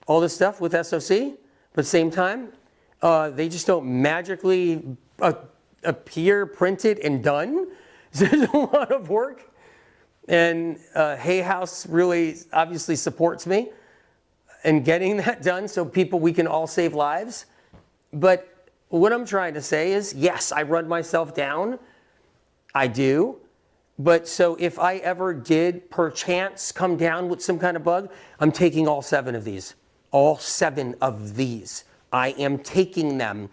All this stuff with SOC. But at the same time, they just don't magically appear, printed, and done. So there's a lot of work. And Hay House really obviously supports me and getting that done so we can all save lives. But what I'm trying to say is, yes, I run myself down. I do. But so if I ever did perchance come down with some kind of bug, I'm taking all 7 of these. All 7 of these. I am taking them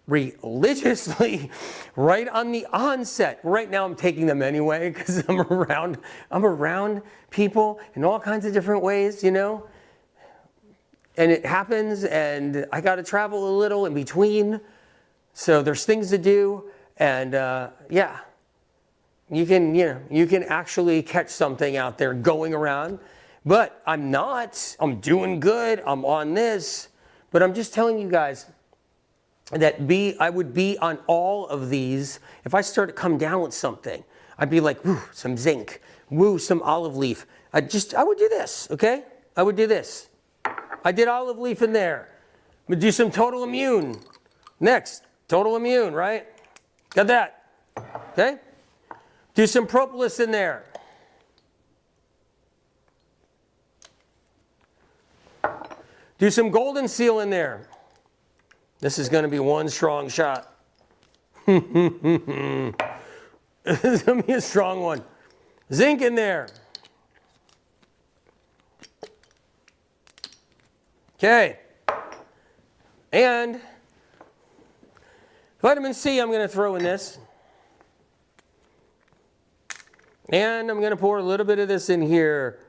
religiously right on the onset. Right now I'm taking them anyway because I'm around people in all kinds of different ways, And it happens, and I got to travel a little in between. So there's things to do, and yeah, you can actually catch something out there going around. But I'm not. I'm doing good. I'm on this. But I'm just telling you guys that I would be on all of these. If I start to come down with something, I'd be like, woo, some zinc, woo, some olive leaf. I would do this, okay? I would do this. I did olive leaf in there. I'm going to do some total immune. Next, total immune, right? Got that. Okay? Do some propolis in there. Do some golden seal in there. This is going to be one strong shot. This is going to be a strong one. Zinc in there. Okay. And vitamin C I'm going to throw in this. And I'm going to pour a little bit of this in here.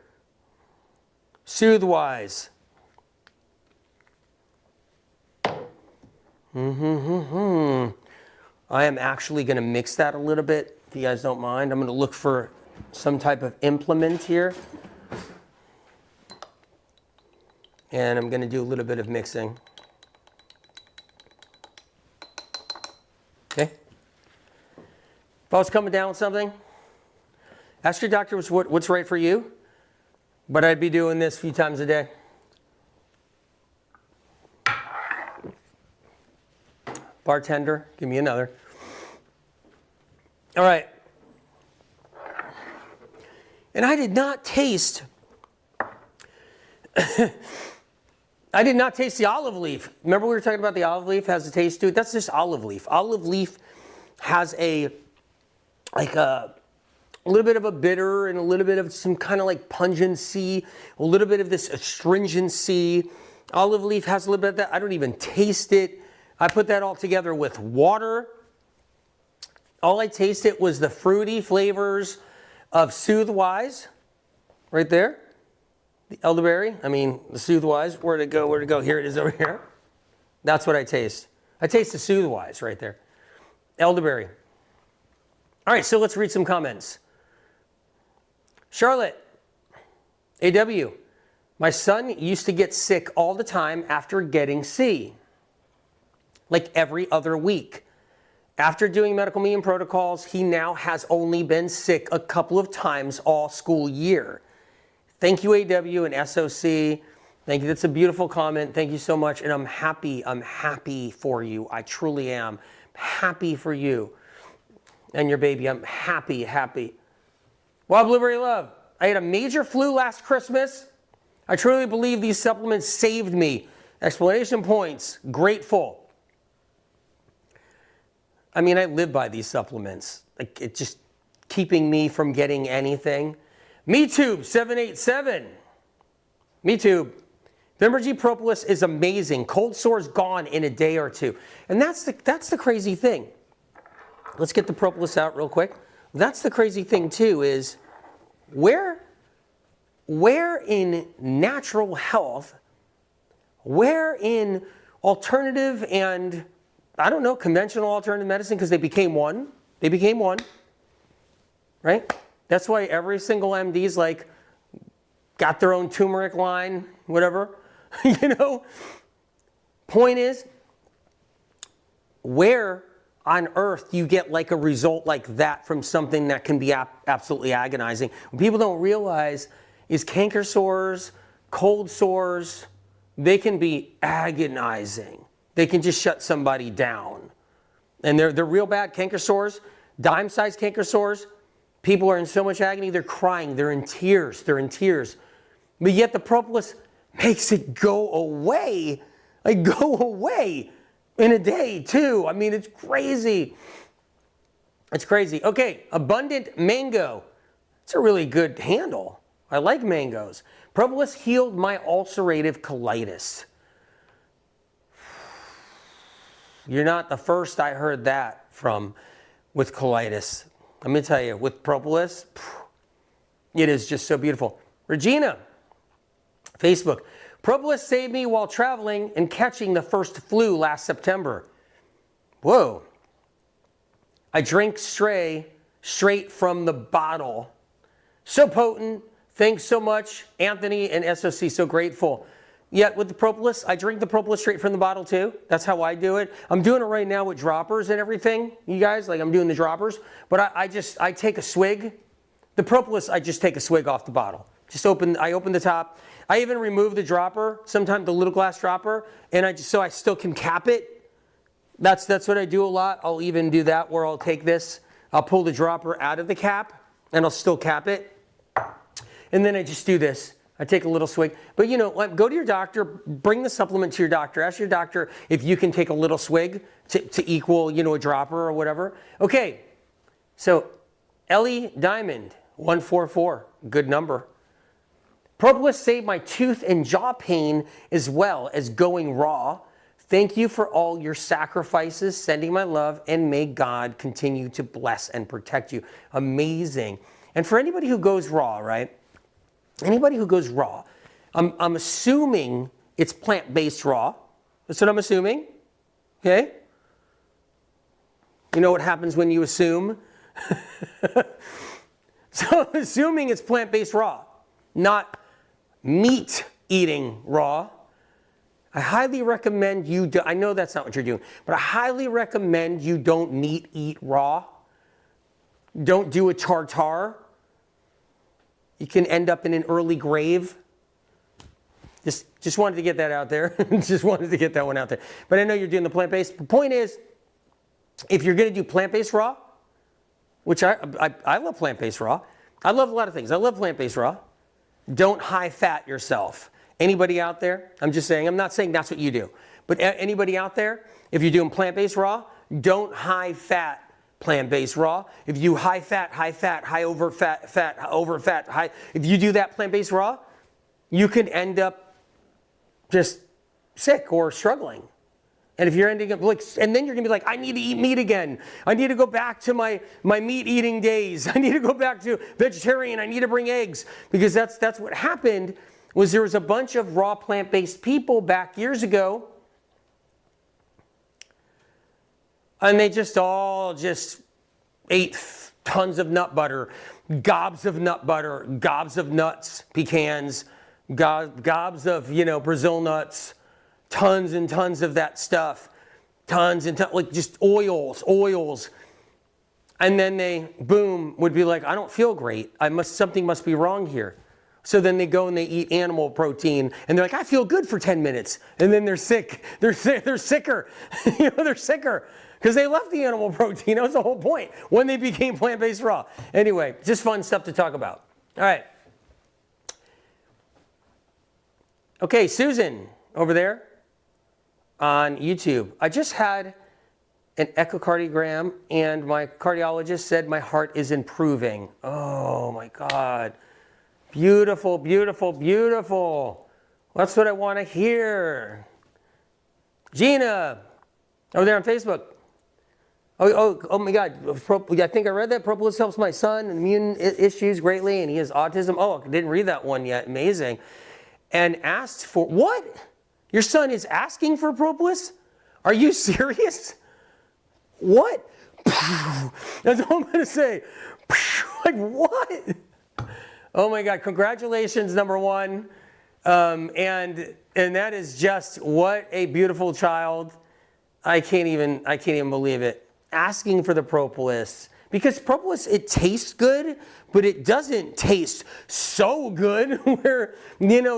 Soothwise. I am actually going to mix that a little bit, if you guys don't mind. I'm going to look for some type of implement here. And I'm going to do a little bit of mixing. Okay? If I was coming down with something, ask your doctor what's right for you. But I'd be doing this a few times a day. Bartender, give me another. All right. And I did not taste the olive leaf. Remember we were talking about the olive leaf has a taste to it? That's just olive leaf. Olive leaf has a little bit of a bitter and a little bit of some kind of like pungency, a little bit of this astringency. Olive leaf has a little bit of that. I don't even taste it. I put that all together with water. All I tasted was the fruity flavors of Soothwise, right there. The elderberry, the Soothwise. Where'd it go? Where'd it go? Here it is over here. That's what I taste. I taste the Soothwise right there. Elderberry. All right, so let's read some comments. Charlotte, AW, my son used to get sick all the time after getting C. Like every other week. After doing medical meeting protocols, he now has only been sick a couple of times all school year. Thank you, AW and SOC. Thank you. That's a beautiful comment. Thank you so much. And I'm happy for you. I truly am happy for you and your baby. I'm happy. Wild Blueberry Love. I had a major flu last Christmas. I truly believe these supplements saved me. Explanation points. Grateful. I mean, I live by these supplements. Like, it's just keeping me from getting anything. MeTube787. MeTube. Vimergy Propolis is amazing. Cold sores gone in a day or two. And that's the crazy thing. Let's get the Propolis out real quick. That's the crazy thing too, is where in natural health, where in alternative and, I don't know, conventional alternative medicine, because they became one, right? That's why every single MD's like got their own turmeric line, whatever. You know, point is, where on earth do you get like a result like that from something that can be absolutely agonizing? What people don't realize is canker sores, cold sores, they can be agonizing. They can just shut somebody down. And they're real bad canker sores, dime-sized canker sores. People are in so much agony, they're crying, they're in tears. But yet the Propolis makes it go away, in a day too. I mean, it's crazy. Okay, Abundant Mango. It's a really good handle. I like mangoes. Propolis healed my ulcerative colitis. You're not the first I heard that from with colitis. Let me tell you, with Propolis, it is just so beautiful. Regina, Facebook. Propolis saved me while traveling and catching the first flu last September. Whoa. I drank straight from the bottle. So potent. Thanks so much, Anthony and SOC. So grateful. Yet with the Propolis, I drink the Propolis straight from the bottle too. That's how I do it. I'm doing it right now with droppers and everything. You guys, like I'm doing the droppers. But I take a swig. The Propolis, I just take a swig off the bottle. I open the top. I even remove the dropper, sometimes the little glass dropper, and so I still can cap it. That's what I do a lot. I'll even do that where I'll take this, I'll pull the dropper out of the cap, and I'll still cap it. And then I just do this. I take a little swig. But you know, go to your doctor, bring the supplement to your doctor. Ask your doctor if you can take a little swig to equal, you know, a dropper or whatever. Okay, so Ellie Diamond, 144, good number. Propolis saved my tooth and jaw pain as well as going raw. Thank you for all your sacrifices, sending my love, and may God continue to bless and protect you. Amazing. And for anybody who goes raw, right? Anybody who goes raw, I'm assuming it's plant-based raw. That's what I'm assuming. Okay? You know what happens when you assume? So I'm assuming it's plant-based raw, not meat eating raw. I highly recommend you I know that's not what you're doing, but I highly recommend you don't meat eat raw. Don't do a tartare. You can end up in an early grave. Just wanted to get that out there. Just wanted to get that one out there. But I know you're doing the plant-based. The point is, if you're going to do plant-based raw, which I love plant-based raw. I love a lot of things. I love plant-based raw. Don't high-fat yourself. Anybody out there? I'm just saying, I'm not saying that's what you do. But anybody out there, if you're doing plant-based raw, don't high-fat plant-based raw. If you high-fat, high over-fat, if you do that plant-based raw, you can end up just sick or struggling. And if you're ending up like, and then you're gonna be like, I need to eat meat again. I need to go back to my meat eating days. I need to go back to vegetarian. I need to bring eggs, because that's what happened. Was there was a bunch of raw plant-based people back years ago, and they all ate tons of nut butter, gobs of nuts, pecans, gobs of Brazil nuts. Tons and tons of that stuff, tons and tons, like just oils. And then they, boom, would be like, I don't feel great. Something must be wrong here. So then they go and they eat animal protein, and they're like, I feel good for 10 minutes. And then they're sick. They're sicker. They're sicker because they left the animal protein. That was the whole point when they became plant-based raw. Anyway, just fun stuff to talk about. All right. Okay, Susan over there on YouTube. I just had an echocardiogram, and my cardiologist said my heart is improving. Oh, my God. Beautiful, beautiful, beautiful. That's what I want to hear. Gina, over there on Facebook. Oh my God. I think I read that. Propolis helps my son and immune issues greatly, and he has autism. Oh, I didn't read that one yet. Amazing. And asked for, what? Your son is asking for propolis? Are you serious? What? That's all I'm going to say. Like, what? Oh my God, congratulations, number one. And that is just, what a beautiful child. I can't even believe it. Asking for the propolis. Because propolis, it tastes good, but it doesn't taste so good where,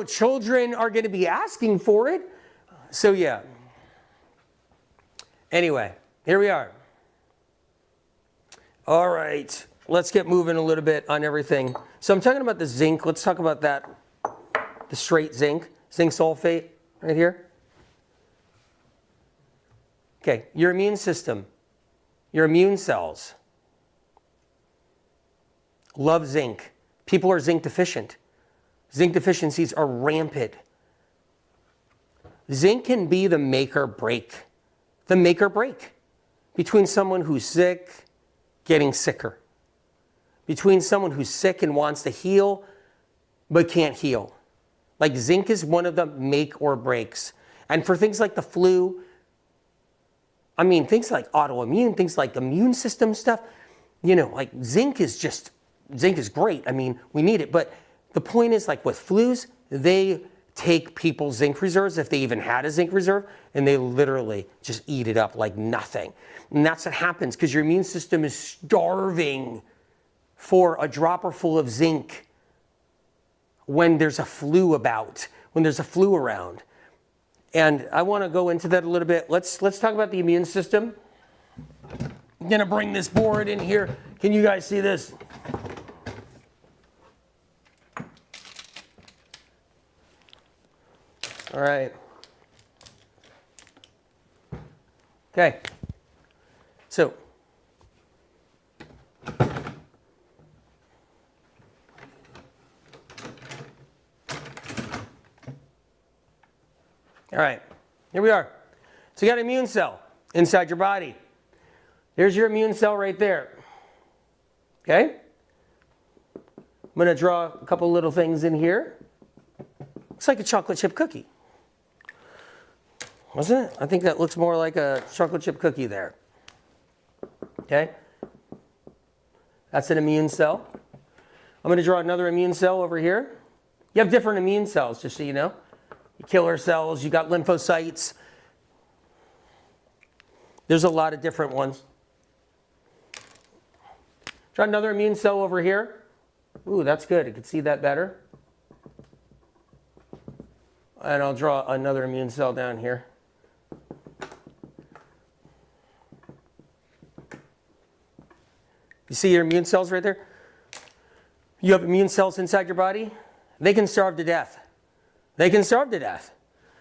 children are going to be asking for it. So yeah. Anyway, here we are. All right. Let's get moving a little bit on everything. So I'm talking about the zinc. Let's talk about that. The straight zinc sulfate right here. Okay, your immune system, your immune cells love zinc. People are zinc deficient. Zinc deficiencies are rampant. Zinc can be the make or break between someone who's sick getting sicker. Between someone who's sick and wants to heal, but can't heal. Like zinc is one of the make or breaks. And for things like the flu, things like autoimmune, things like immune system stuff, like zinc is great. We need it. But the point is, like with flus, they take people's zinc reserves, if they even had a zinc reserve, and they literally just eat it up like nothing. And that's what happens because your immune system is starving for a dropper full of zinc when there's a flu around. And I want to go into that a little bit. Let's talk about the immune system. I'm going to bring this board in here. Can you guys see this? All right. Okay. So, all right, here we are. So you got an immune cell inside your body. There's your immune cell right there. Okay? I'm going to draw a couple little things in here. Looks like a chocolate chip cookie. Wasn't it? I think that looks more like a chocolate chip cookie there. Okay? That's an immune cell. I'm going to draw another immune cell over here. You have different immune cells, just so you know. Killer cells, you got lymphocytes. There's a lot of different ones. Draw another immune cell over here. Ooh, that's good. I can see that better. And I'll draw another immune cell down here. You see your immune cells right there? You have immune cells inside your body. They can starve to death. They can starve to death.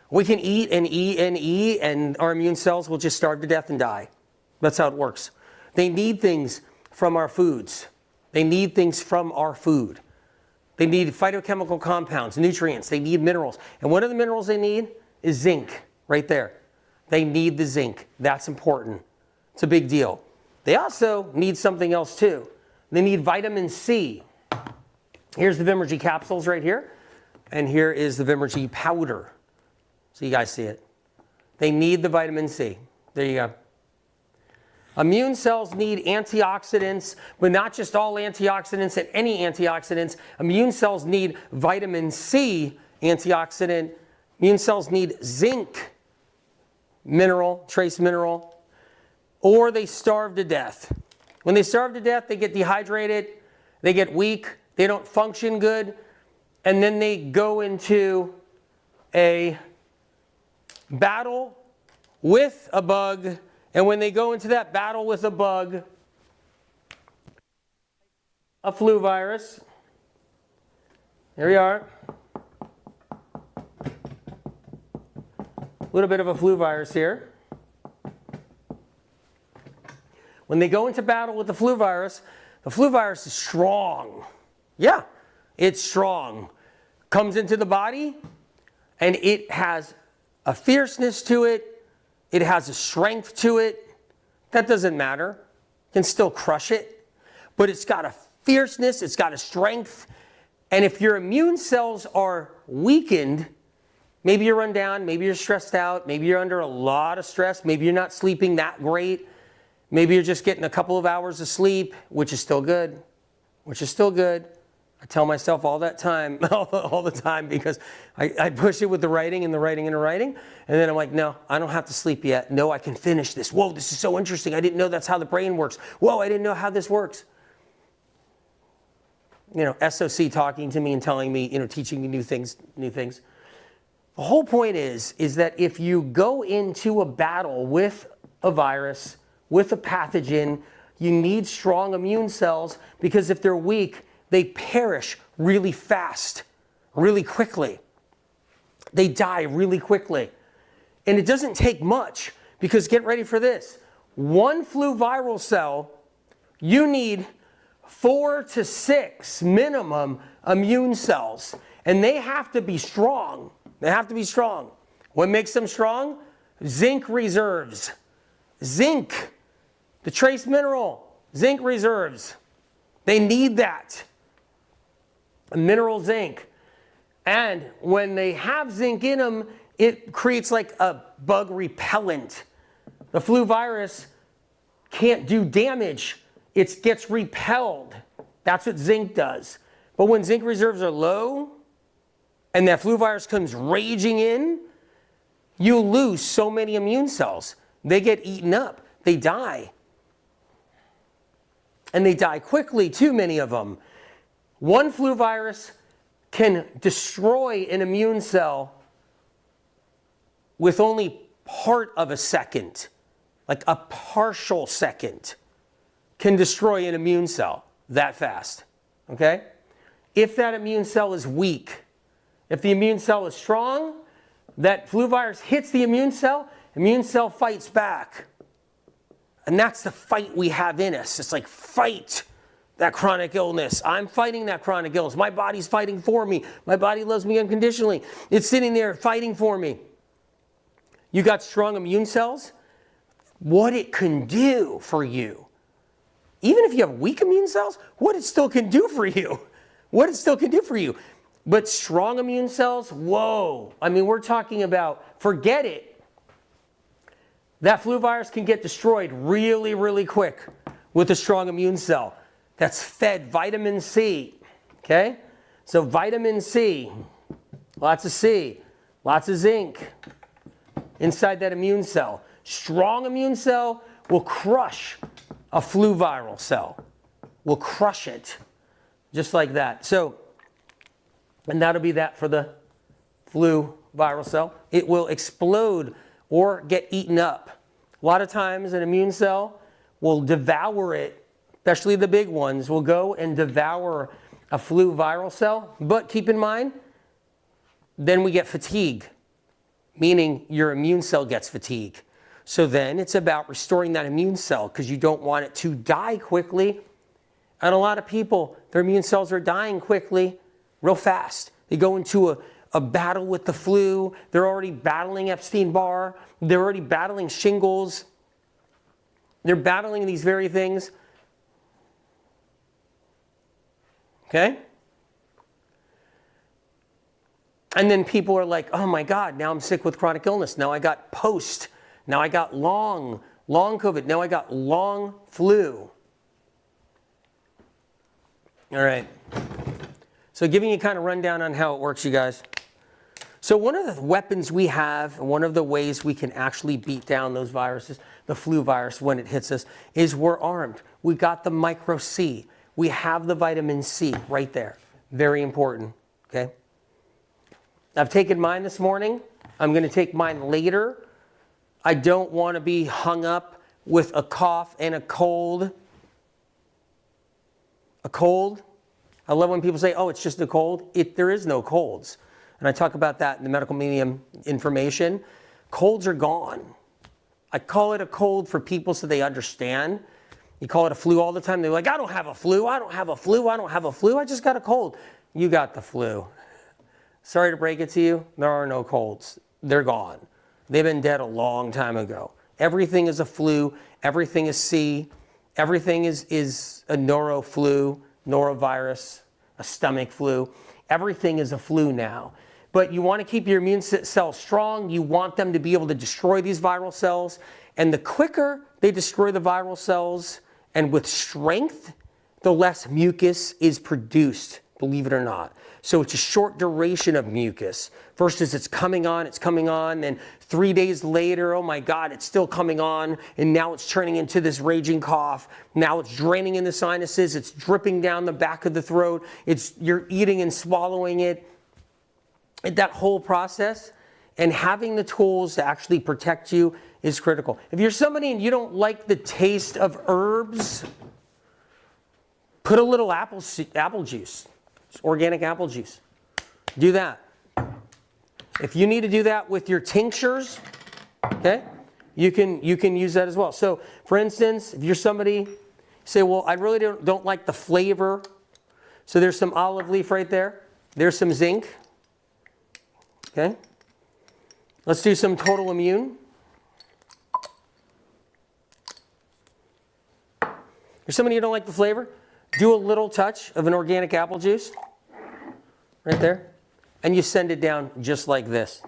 We can eat and eat and eat, and our immune cells will just starve to death and die. That's how it works. They need things from our foods. They need things from our food. They need phytochemical compounds, nutrients. They need minerals. And one of the minerals they need is zinc, right there. They need the zinc. That's important. It's a big deal. They also need something else too. They need vitamin C. Here's the Vimergy capsules right here. And here is the Vimergy powder. So you guys see it. They need the vitamin C. There you go. Immune cells need antioxidants, but not just all antioxidants and any antioxidants. Immune cells need vitamin C antioxidant. Immune cells need zinc, mineral, trace mineral, or they starve to death. When they starve to death, they get dehydrated, they get weak, they don't function good, and then they go into a battle with a bug. And when they go into that battle with a bug, a flu virus, there we are. A little bit of a flu virus here. When they go into battle with the flu virus is strong. Yeah, it's strong. Comes into the body, and it has a fierceness to it. It has a strength to it. That doesn't matter. You can still crush it. But it's got a fierceness, it's got a strength. And if your immune cells are weakened, maybe you're run down, maybe you're stressed out, maybe you're under a lot of stress, maybe you're not sleeping that great, maybe you're just getting a couple of hours of sleep, which is still good, I tell myself all that time, all the time, because I push it with the writing and the writing and the writing. And then I'm like, no, I don't have to sleep yet. No, I can finish this. Whoa, this is so interesting. I didn't know that's how the brain works. Whoa, I didn't know how this works. You know, SOC talking to me and telling me, you know, teaching me new things. The whole point is that if you go into a battle with a virus, with a pathogen, you need strong immune cells, because if they're weak, they perish really fast, really quickly. They die really quickly. And it doesn't take much, because get ready for this. One flu viral cell, you need 4 to 6 minimum immune cells. And they have to be strong. They have to be strong. What makes them strong? Zinc reserves. Zinc, the trace mineral, zinc reserves. They need that. Mineral zinc. And when they have zinc in them, it creates like a bug repellent. The flu virus can't do damage. It gets repelled. That's what zinc does. But when zinc reserves are low and that flu virus comes raging in, you lose so many immune cells. They get eaten up. They die. And they die quickly, too many of them. One flu virus can destroy an immune cell with only part of a second, like a partial second, can destroy an immune cell that fast, okay? If that immune cell is weak, if the immune cell is strong, that flu virus hits the immune cell fights back. And that's the fight we have in us. It's like, fight that chronic illness. I'm fighting that chronic illness. My body's fighting for me. My body loves me unconditionally. It's sitting there fighting for me. You got strong immune cells? What it can do for you. Even if you have weak immune cells, what it still can do for you. What it still can do for you. But strong immune cells, whoa. I mean, we're talking about, forget it. That flu virus can get destroyed really, really quick with a strong immune cell that's fed vitamin C, okay? So vitamin C, lots of C, lots of zinc inside that immune cell. Strong immune cell will crush a flu viral cell, will crush it just like that. So, and that'll be that for the flu viral cell. It will explode or get eaten up. A lot of times an immune cell will devour it, especially the big ones, will go and devour a flu viral cell. But keep in mind, then we get fatigue, meaning your immune cell gets fatigue. So then it's about restoring that immune cell because you don't want it to die quickly. And a lot of people, their immune cells are dying quickly, real fast. They go into a battle with the flu. They're already battling Epstein-Barr. They're already battling shingles. They're battling these very things. Okay? And then people are like, oh my God, now I'm sick with chronic illness. Now I got post. Now I got long COVID. Now I got long flu. All right. So giving you kind of rundown on how it works, you guys. So one of the weapons we have, one of the ways we can actually beat down those viruses, the flu virus when it hits us, is we're armed. We got the micro C. We have the vitamin C right there. Very important. okay? I've taken mine this morning. I'm going to take mine later. I don't want to be hung up with a cough and a cold. A cold. I love when people say, oh, it's just a cold. There is no colds. And I talk about that in the medical medium information. Colds are gone. I call it a cold for people so they understand. You call it a flu all the time. They're like, I don't have a flu. I don't have a flu. I don't have a flu. I just got a cold. You got the flu. Sorry to break it to you. There are no colds. They're gone. They've been dead a long time ago. Everything is a flu. Everything is C. Everything is a noro-flu, norovirus, a stomach flu. Everything is a flu now. But you want to keep your immune cells strong. You want them to be able to destroy these viral cells. And the quicker they destroy the viral cells and with strength, the less mucus is produced, believe it or not. So it's a short duration of mucus. First is it's coming on, then 3 days later, oh my God, it's still coming on, and now it's turning into this raging cough. Now it's draining in the sinuses, it's dripping down the back of the throat, you're eating and swallowing it. That whole process, and having the tools to actually protect you is critical. If you're somebody and you don't like the taste of herbs, put a little apple juice. Organic apple juice. Do that. If you need to do that with your tinctures, okay, you can use that as well. So, for instance, if you're somebody, say, well, I really don't like the flavor. So there's some olive leaf right there. There's some zinc. Okay. Let's do some total immune. If somebody you don't like the flavor, do a little touch of an organic apple juice right there, and you send it down just like this.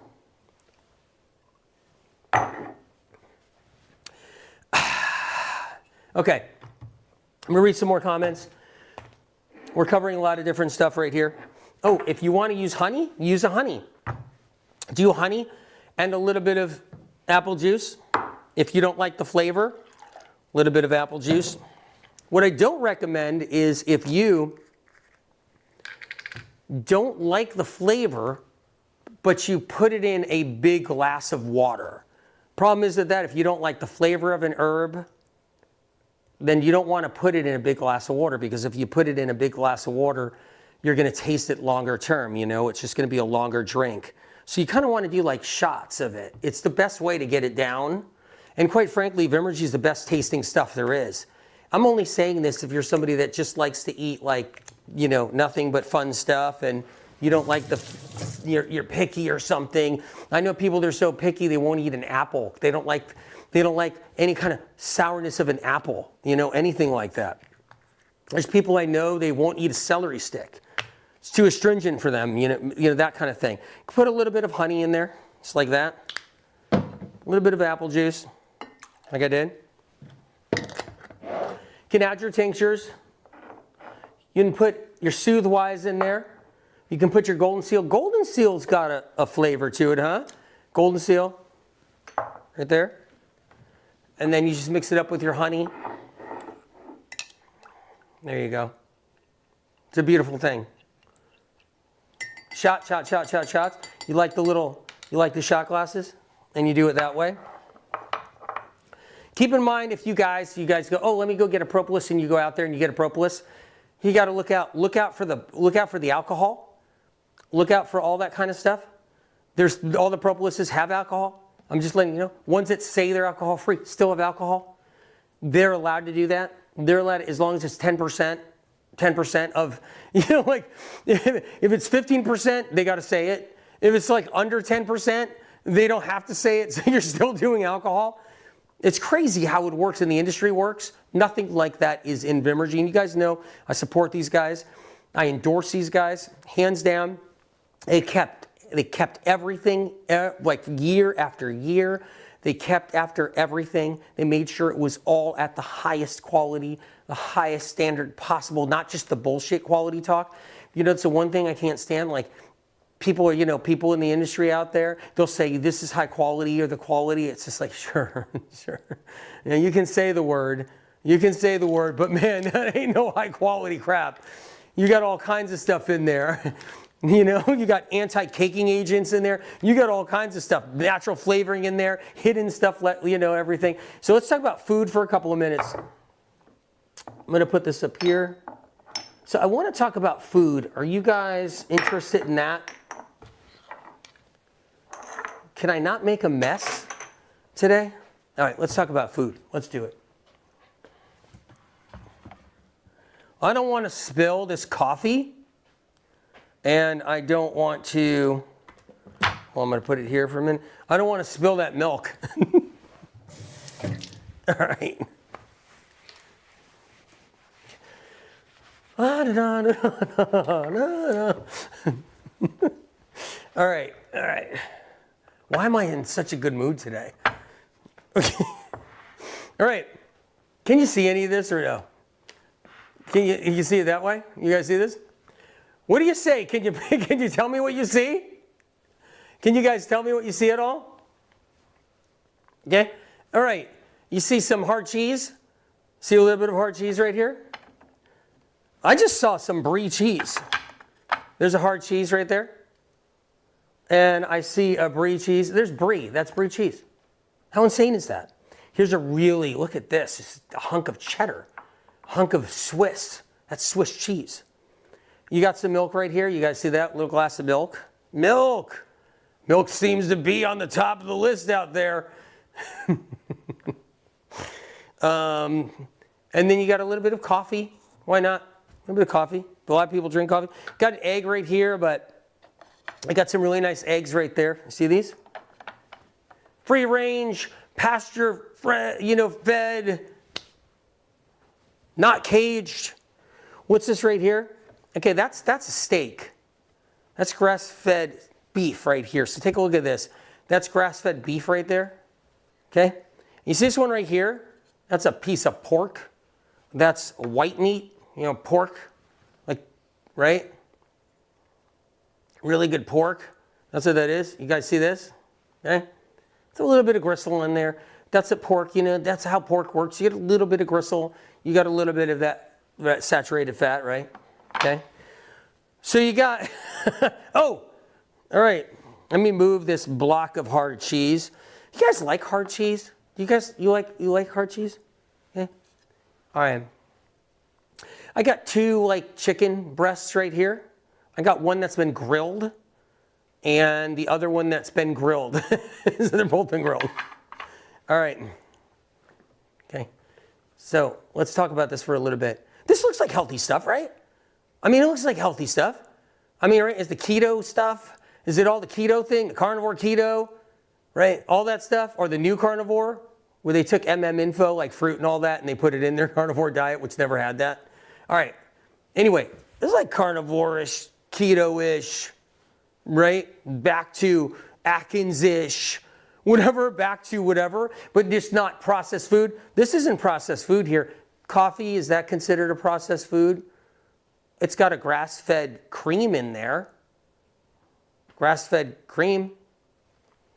Okay, I'm gonna read some more comments. We're covering a lot of different stuff right here. Oh, if you want to use honey, use a honey. Do honey and a little bit of apple juice. If you don't like the flavor, a little bit of apple juice. What I don't recommend is if you don't like the flavor, but you put it in a big glass of water. Problem is that if you don't like the flavor of an herb, then you don't want to put it in a big glass of water, because if you put it in a big glass of water, you're going to taste it longer term. You know, it's just going to be a longer drink. So you kind of want to do like shots of it. It's the best way to get it down. And quite frankly, Vimergy is the best tasting stuff there is. I'm only saying this if you're somebody that just likes to eat like, you know, nothing but fun stuff, and you don't like you're picky or something. I know people that are so picky they won't eat an apple. They don't like any kind of sourness of an apple, you know, anything like that. There's people I know, they won't eat a celery stick. It's too astringent for them, you know, that kind of thing. Put a little bit of honey in there, just like that. A little bit of apple juice, like I did. You can add your tinctures. You can put your Soothwise in there. You can put your Golden Seal. Golden Seal's got a flavor to it, huh? Golden Seal, right there. And then you just mix it up with your honey. There you go. It's a beautiful thing. Shot, shot, shot, shot, shots. You like the shot glasses? And you do it that way. Keep in mind, if you guys go, oh, let me go get a propolis, and you go out there and you get a propolis, you got to look out for the alcohol. Look out for all that kind of stuff. All the propolises have alcohol. I'm just letting you know. Ones that say they're alcohol free still have alcohol. They're allowed to do that. They're allowed, as long as it's 10%. 10% of, you know, like if it's 15%, they got to say it. If it's like under 10%, they don't have to say it. So you're still doing alcohol. It's crazy how it works and the industry works. Nothing like that is in Vimergy. And you guys know I support these guys. I endorse these guys, hands down. They kept everything, like year after year. They kept after everything. They made sure it was all at the highest quality, the highest standard possible, not just the bullshit quality talk. You know, it's the one thing I can't stand. Like, people in the industry out there, they'll say this is high quality or the quality. It's just like, sure, sure. You know, you can say the word, but man, that ain't no high quality crap. You got all kinds of stuff in there. You know, you got anti-caking agents in there. You got all kinds of stuff, natural flavoring in there, hidden stuff, you know, everything. So let's talk about food for a couple of minutes. I'm going to put this up here. So I want to talk about food. Are you guys interested in that? Can I not make a mess today? All right, let's talk about food. Let's do it. I don't want to spill this coffee. And I don't want to, well, I'm going to put it here for a minute. I don't want to spill that milk. All right. All right, all right. Why am I in such a good mood today? Okay. All right. Can you see any of this or no? Can you see it that way? You guys see this? What do you say? Can you tell me what you see? Can you guys tell me what you see at all? Okay. All right. You see some hard cheese? See a little bit of hard cheese right here? I just saw some brie cheese. There's a hard cheese right there. And I see a brie cheese. There's brie. That's brie cheese. How insane is that? Here's a really, look at this. It's a hunk of cheddar. A hunk of Swiss. That's Swiss cheese. You got some milk right here. You guys see that little glass of milk? Milk! Milk seems to be on the top of the list out there. And then you got a little bit of coffee. Why not? A little bit of coffee. A lot of people drink coffee. Got an egg right here, but I got some really nice eggs right there. See these? Free range, pasture, fed, not caged. What's this right here? Okay, that's a steak. That's grass-fed beef right here. So take a look at this. That's grass-fed beef right there. Okay? You see this one right here? That's a piece of pork. That's white meat, pork. Like, right? Really good pork. That's what that is. You guys see this? Okay? It's a little bit of gristle in there. That's a pork, that's how pork works. You get a little bit of gristle. You got a little bit of that saturated fat, right? Okay. So you got, oh, all right. Let me move this block of hard cheese. You guys like hard cheese? You like hard cheese? Okay. All right. I got two chicken breasts right here. I got one that's been grilled and the other one that's been grilled. So they're both been grilled. All right. Okay. So let's talk about this for a little bit. This looks like healthy stuff, right? I mean, it looks like healthy stuff. I mean, right? Is the keto stuff? Is it all the keto thing? The carnivore keto, right? All that stuff? Or the new carnivore, where they took info, like fruit and all that, and they put it in their carnivore diet, which never had that? All right. Anyway, this is like carnivore-ish, keto-ish, right? Back to Atkins-ish, whatever, back to whatever, but just not processed food. This isn't processed food here. Coffee, is that considered a processed food? It's got a grass-fed cream in there. Grass-fed cream,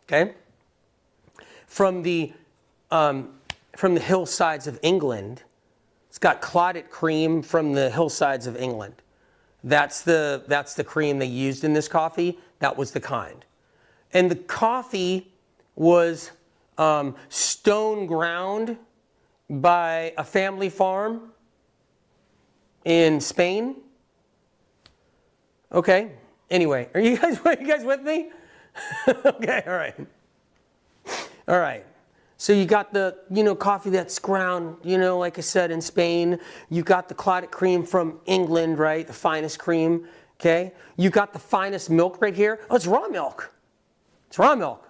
okay? From the hillsides of England. It's got clotted cream from the hillsides of England. That's the cream they used in this coffee. That was the kind. And the coffee was stone ground by a family farm in Spain. Okay. Anyway, are you guys with me? Okay. All right. All right. So you got the coffee that's ground, like I said, in Spain. You got the clotted cream from England, right? The finest cream. Okay. You got the finest milk right here. Oh, it's raw milk. It's raw milk.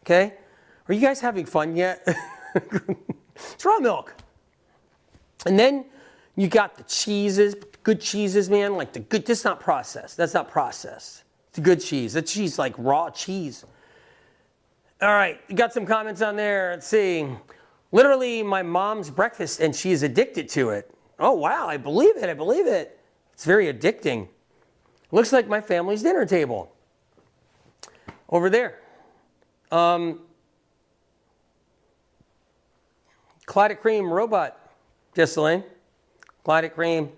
Okay. Are you guys having fun yet? It's raw milk. And then you got the cheeses, good cheeses, man. Like the good, that's not processed. That's not processed. It's a good cheese. That's cheese, like raw cheese. All right, you got some comments on there. Let's see. Literally my mom's breakfast and she's addicted to it. Oh, wow, I believe it. I believe it. It's very addicting. Looks like my family's dinner table. Over there. Clotted cream robot, Jessalyn. Clotted cream.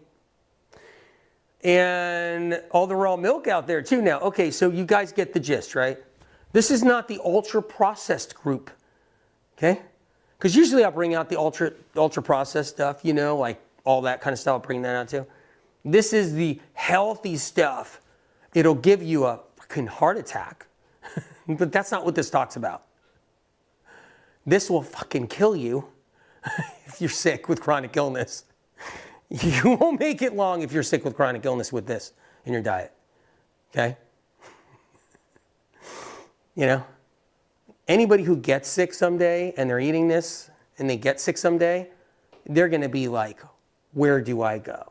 and all the raw milk out there too now. Okay, so you guys get the gist, right? This is not the ultra processed group, okay? Because usually I'll bring out the ultra processed stuff, you know, like all that kind of stuff. I'll bring that out too. This is the healthy stuff. It'll give you a fucking heart attack, but that's not what this talks about. This will fucking kill you if you're sick with chronic illness. You won't make it long if you're sick with chronic illness with this in your diet, okay? You know, anybody who gets sick someday and they're eating this and they get sick someday, they're going to be like, where do I go?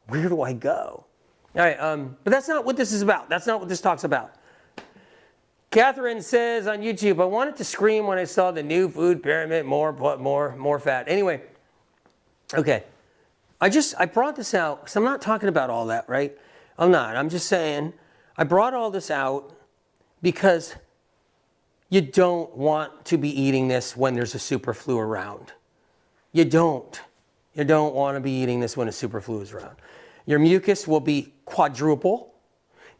Where do I go? All right, but that's not what this is about. That's not what this talks about. Catherine says on YouTube, I wanted to scream when I saw the new food pyramid, more fat. Anyway, okay. I brought this out because I'm not talking about all that, right? I'm not. I'm just saying I brought all this out because you don't want to be eating this when there's a superflu around. You don't. You don't want to be eating this when a superflu is around. Your mucus will be quadruple.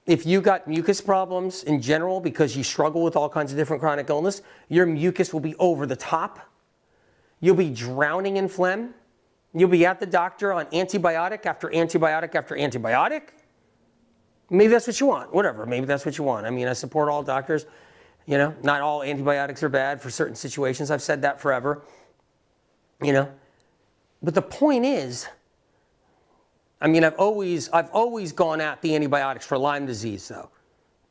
If you got mucus problems in general because you struggle with all kinds of different chronic illness, your mucus will be over the top. You'll be drowning in phlegm. You'll be at the doctor on antibiotic after antibiotic after antibiotic. Maybe that's what you want. Whatever. Maybe that's what you want. I mean, I support all doctors. You know, not all antibiotics are bad for certain situations. I've said that forever. You know, but the point is, I mean, I've always gone at the antibiotics for Lyme disease, though.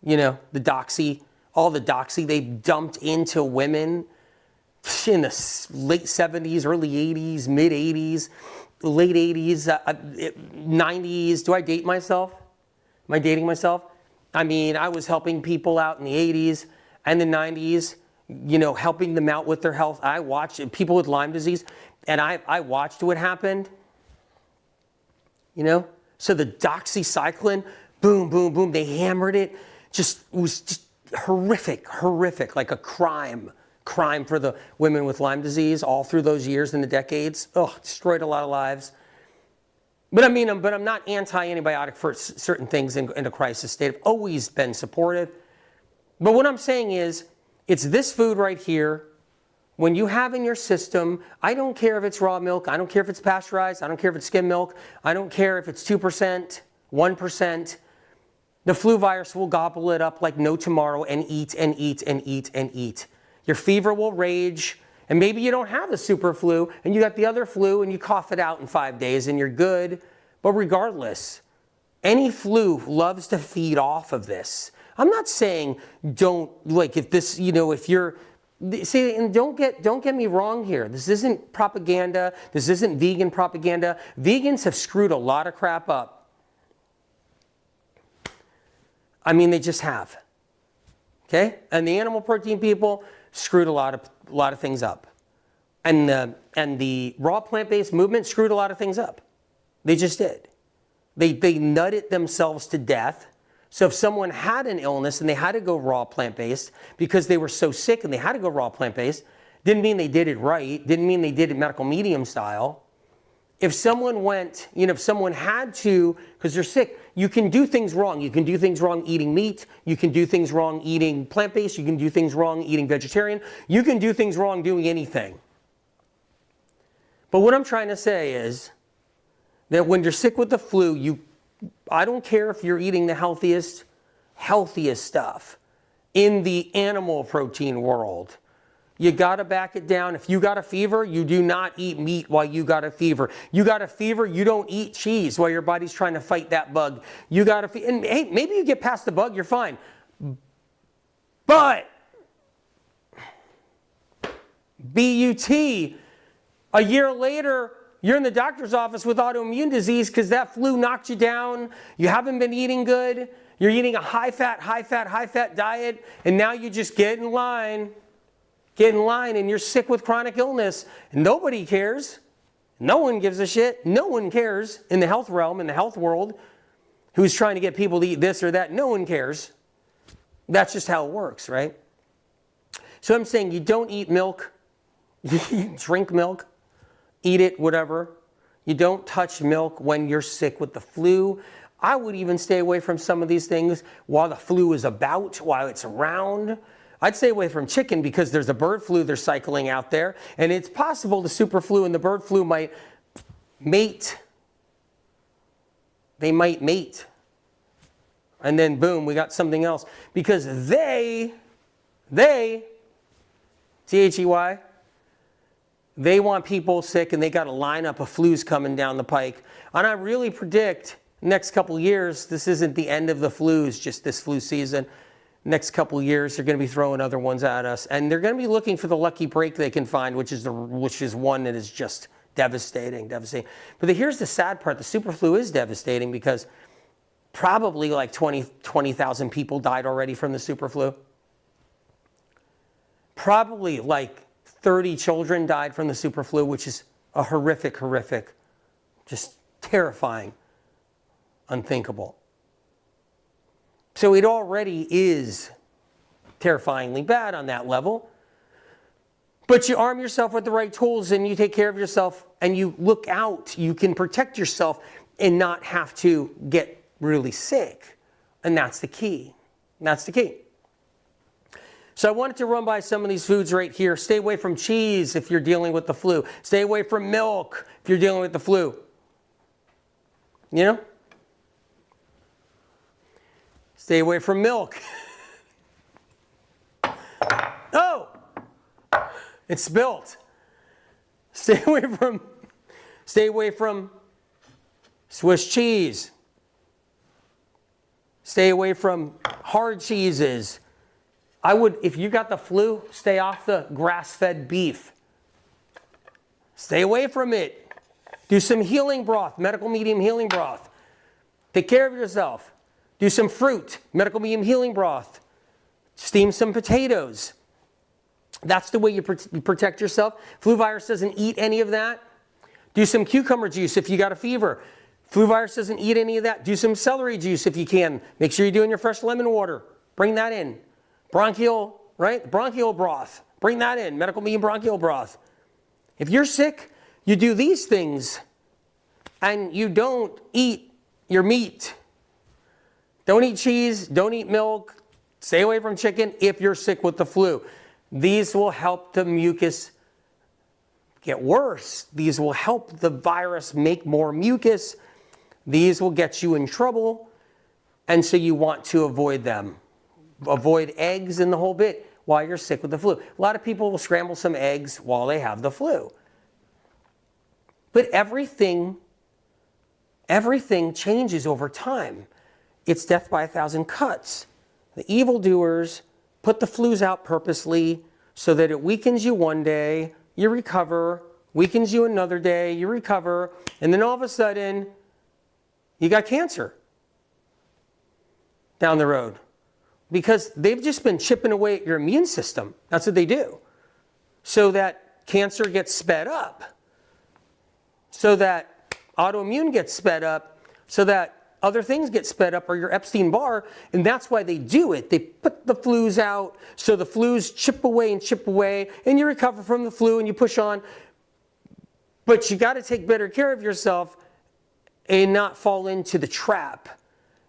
You know, the doxy, all the doxy they dumped into women in the late 70s, early 80s, mid 80s, late 80s, 90s. Do I date myself? Am I dating myself? I mean, I was helping people out in the 80s and the 90s, you know, helping them out with their health. I watched people with Lyme disease, and I watched what happened. You know, so the doxycycline, boom, boom, boom, they hammered it. It was just horrific, like a crime for the women with Lyme disease all through those years and the decades. Oh, destroyed a lot of lives. But I mean, I'm not anti-antibiotic for certain things in a crisis state. I've always been supportive. But what I'm saying is, it's this food right here. When you have in your system, I don't care if it's raw milk, I don't care if it's pasteurized, I don't care if it's skim milk, I don't care if it's 2%, 1%. The flu virus will gobble it up like no tomorrow and eat and eat and eat and eat. Your fever will rage, and maybe you don't have the super flu, and you got the other flu, and you cough it out in 5 days, and you're good. But regardless, any flu loves to feed off of this. I'm not saying don't, like if this, you know, if you're, see, and don't get me wrong here. This isn't propaganda. This isn't vegan propaganda. Vegans have screwed a lot of crap up. I mean, they just have. Okay? And the animal protein people screwed a lot of things up. And the raw plant-based movement screwed a lot of things up. They just did. They nutted themselves to death. So if someone had an illness and they had to go raw plant-based because they were so sick and they had to go raw plant-based, didn't mean they did it right, didn't mean they did it medical medium style. If someone went, you know, if someone had to, because they're sick, you can do things wrong. You can do things wrong eating meat. You can do things wrong eating plant-based. You can do things wrong eating vegetarian. You can do things wrong doing anything. But what I'm trying to say is that when you're sick with the flu, I don't care if you're eating the healthiest stuff in the animal protein world. You got to back it down. If you got a fever, you do not eat meat while you got a fever. You got a fever, you don't eat cheese while your body's trying to fight that bug. You got a fever, and hey, maybe you get past the bug, you're fine. But BUT, a year later, you're in the doctor's office with autoimmune disease because that flu knocked you down. You haven't been eating good. You're eating a high-fat diet, and now you just get in line, and you're sick with chronic illness. And nobody cares. No one gives a shit. No one cares in the health realm, in the health world, who's trying to get people to eat this or that. No one cares. That's just how it works, right? So I'm saying you don't eat milk. You drink milk. Eat it, whatever. You don't touch milk when you're sick with the flu. I would even stay away from some of these things while the flu is about, while it's around. I'd stay away from chicken because there's a bird flu they're cycling out there. And it's possible the super flu and the bird flu might mate. They might mate. And then boom, we got something else. Because they, T-H-E-Y, they want people sick and they got a lineup of flus coming down the pike. And I really predict next couple years, this isn't the end of the flus, just this flu season. Next couple years, they're going to be throwing other ones at us. And they're going to be looking for the lucky break they can find, which is one that is just devastating. But here's the sad part. The super flu is devastating because probably like 20,000 people died already from the super flu. Probably like 30 children died from the super flu, which is a horrific, just terrifying, unthinkable. So it already is terrifyingly bad on that level. But you arm yourself with the right tools and you take care of yourself and you look out. You can protect yourself and not have to get really sick. And that's the key. That's the key. So I wanted to run by some of these foods right here. Stay away from cheese if you're dealing with the flu. Stay away from milk if you're dealing with the flu. You know? Stay away from milk. Oh! It's spilt. Stay away from Swiss cheese. Stay away from hard cheeses. I would, if you got the flu, stay off the grass-fed beef. Stay away from it. Do some healing broth, medical medium healing broth. Take care of yourself. Do some fruit, medical medium healing broth. Steam some potatoes. That's the way you protect yourself. Flu virus doesn't eat any of that. Do some cucumber juice if you got a fever. Flu virus doesn't eat any of that. Do some celery juice if you can. Make sure you're doing your fresh lemon water. Bring that in. Bronchial, right? Bronchial broth. Bring that in. Medical medium bronchial broth. If you're sick, you do these things and you don't eat your meat. Don't eat cheese. Don't eat milk. Stay away from chicken if you're sick with the flu. These will help the mucus get worse. These will help the virus make more mucus. These will get you in trouble. And so you want to avoid them. Avoid eggs and the whole bit while you're sick with the flu. A lot of people will scramble some eggs while they have the flu. But everything changes over time. It's death by 1,000 cuts. The evildoers put the flus out purposely so that it weakens you one day, you recover, weakens you another day, you recover, and then all of a sudden, you got cancer down the road. Because they've just been chipping away at your immune system. That's what they do. So that cancer gets sped up. So that autoimmune gets sped up. So that other things get sped up, or your Epstein-Barr, and that's why they do it. They put the flus out, so the flus chip away, and you recover from the flu and you push on. But you got to take better care of yourself and not fall into the trap.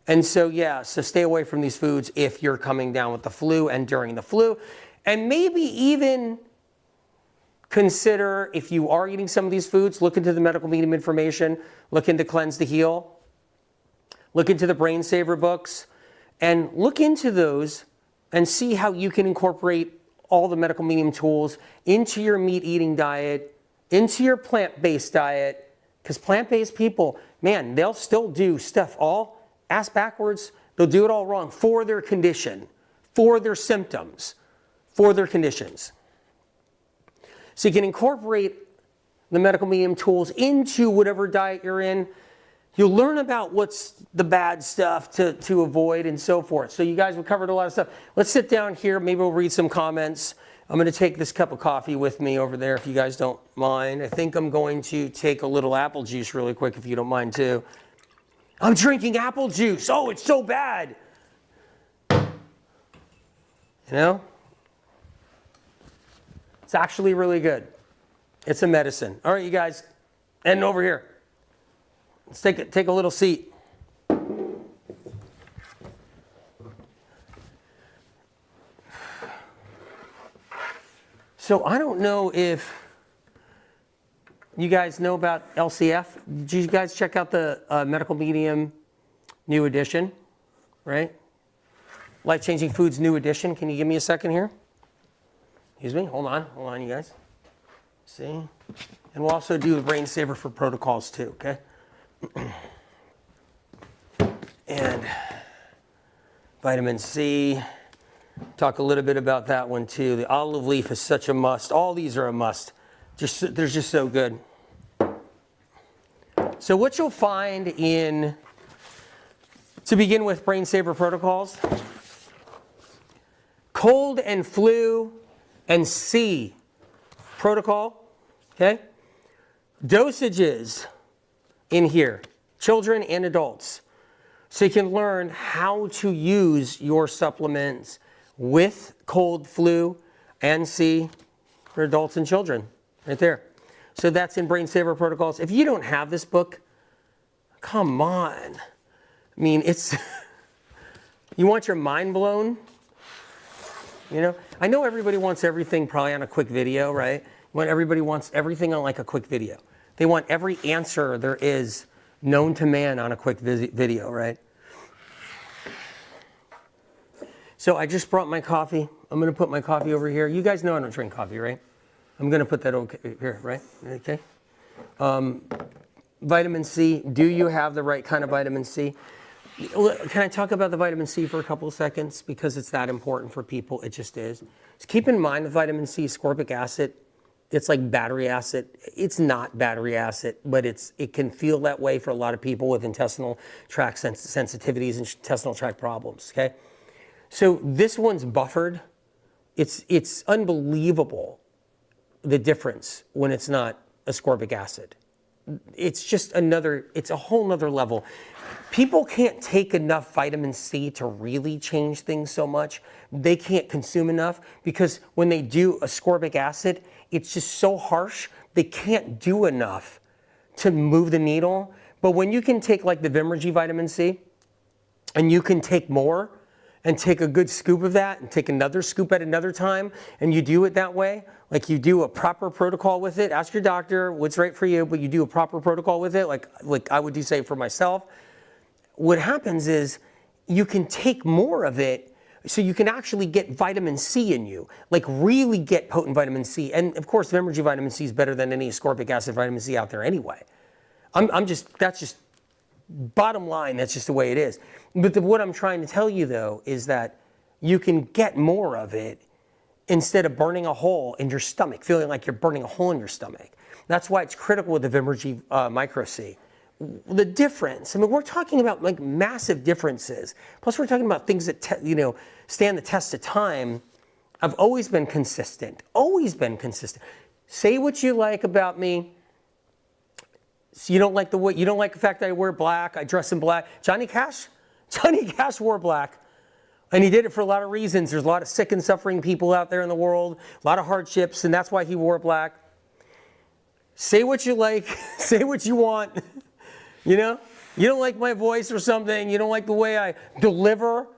And so, yeah, so stay away from these foods if you're coming down with the flu and during the flu. And maybe even consider, if you are eating some of these foods, look into the medical medium information, look into Cleanse to Heal, look into the Brain Saver books, and look into those and see how you can incorporate all the medical medium tools into your meat-eating diet, into your plant-based diet, because plant-based people, man, they'll still do stuff all ass backwards. They'll do it all wrong for their condition, for their symptoms, for their conditions. So you can incorporate the medical medium tools into whatever diet you're in. You'll learn about what's the bad stuff to avoid and so forth. So you guys have covered a lot of stuff. Let's sit down here. Maybe we'll read some comments. I'm going to take this cup of coffee with me over there if you guys don't mind. I think I'm going to take a little apple juice really quick if you don't mind too. I'm drinking apple juice. Oh, it's so bad. You know? It's actually really good. It's a medicine. All right, you guys. And over here. Let's take a little seat. So I don't know if you guys know about LCF. Did you guys check out the Medical Medium new edition, right? Life Changing Foods new edition. Can you give me a second here? Excuse me, hold on, you guys. See? And we'll also do the brain saver for protocols too, okay? And vitamin C, talk a little bit about that one too. The olive leaf is such a must. All these are a must. They're just so good. So what you'll find in, to begin with, brain saver protocols, cold and flu and C protocol, okay? Dosages in here, children and adults. So you can learn how to use your supplements with cold, flu, and C for adults and children, right there. So that's in Brain Saver Protocols. If you don't have this book, come on. I mean, it's, you want your mind blown? You know, I know everybody wants everything probably on a quick video, right? Everybody wants everything on like a quick video. They want every answer there is known to man on a quick video, right? So I just brought my coffee. I'm going to put my coffee over here. You guys know I don't drink coffee, right? I'm going to put that over here, right? Okay. Vitamin C. Do you have the right kind of vitamin C? Can I talk about the vitamin C for a couple of seconds? Because it's that important for people. It just is. Just keep in mind with vitamin C, ascorbic acid, it's like battery acid. It's not battery acid, but it can feel that way for a lot of people with intestinal tract sensitivities and intestinal tract problems, okay? So this one's buffered. It's unbelievable, the difference when it's not ascorbic acid. It's just it's a whole nother level. People can't take enough vitamin C to really change things so much. They can't consume enough because when they do ascorbic acid, it's just so harsh, they can't do enough to move the needle. But when you can take like the Vimergy vitamin C, and you can take more, and take a good scoop of that, and take another scoop at another time, and you do it that way, like you do a proper protocol with it, ask your doctor what's right for you, but you do a proper protocol with it, like I would do say for myself, what happens is you can take more of it so you can actually get vitamin C in you, like really get potent vitamin C. And of course, Vimergy vitamin C is better than any ascorbic acid vitamin C out there anyway. That's just bottom line, that's just the way it is. But what I'm trying to tell you though is that you can get more of it instead of burning a hole in your stomach, feeling like you're burning a hole in your stomach. That's why it's critical with the Vimergy Micro C. The difference, I mean, we're talking about like massive differences. Plus we're talking about things that, stand the test of time. I've always been consistent, always been consistent. Say what you like about me. So you don't like the fact that I wear black, I dress in black. Johnny Cash wore black. And he did it for a lot of reasons. There's a lot of sick and suffering people out there in the world, a lot of hardships, and that's why he wore black. Say what you like, say what you want. You know, you don't like my voice or something, you don't like the way I deliver.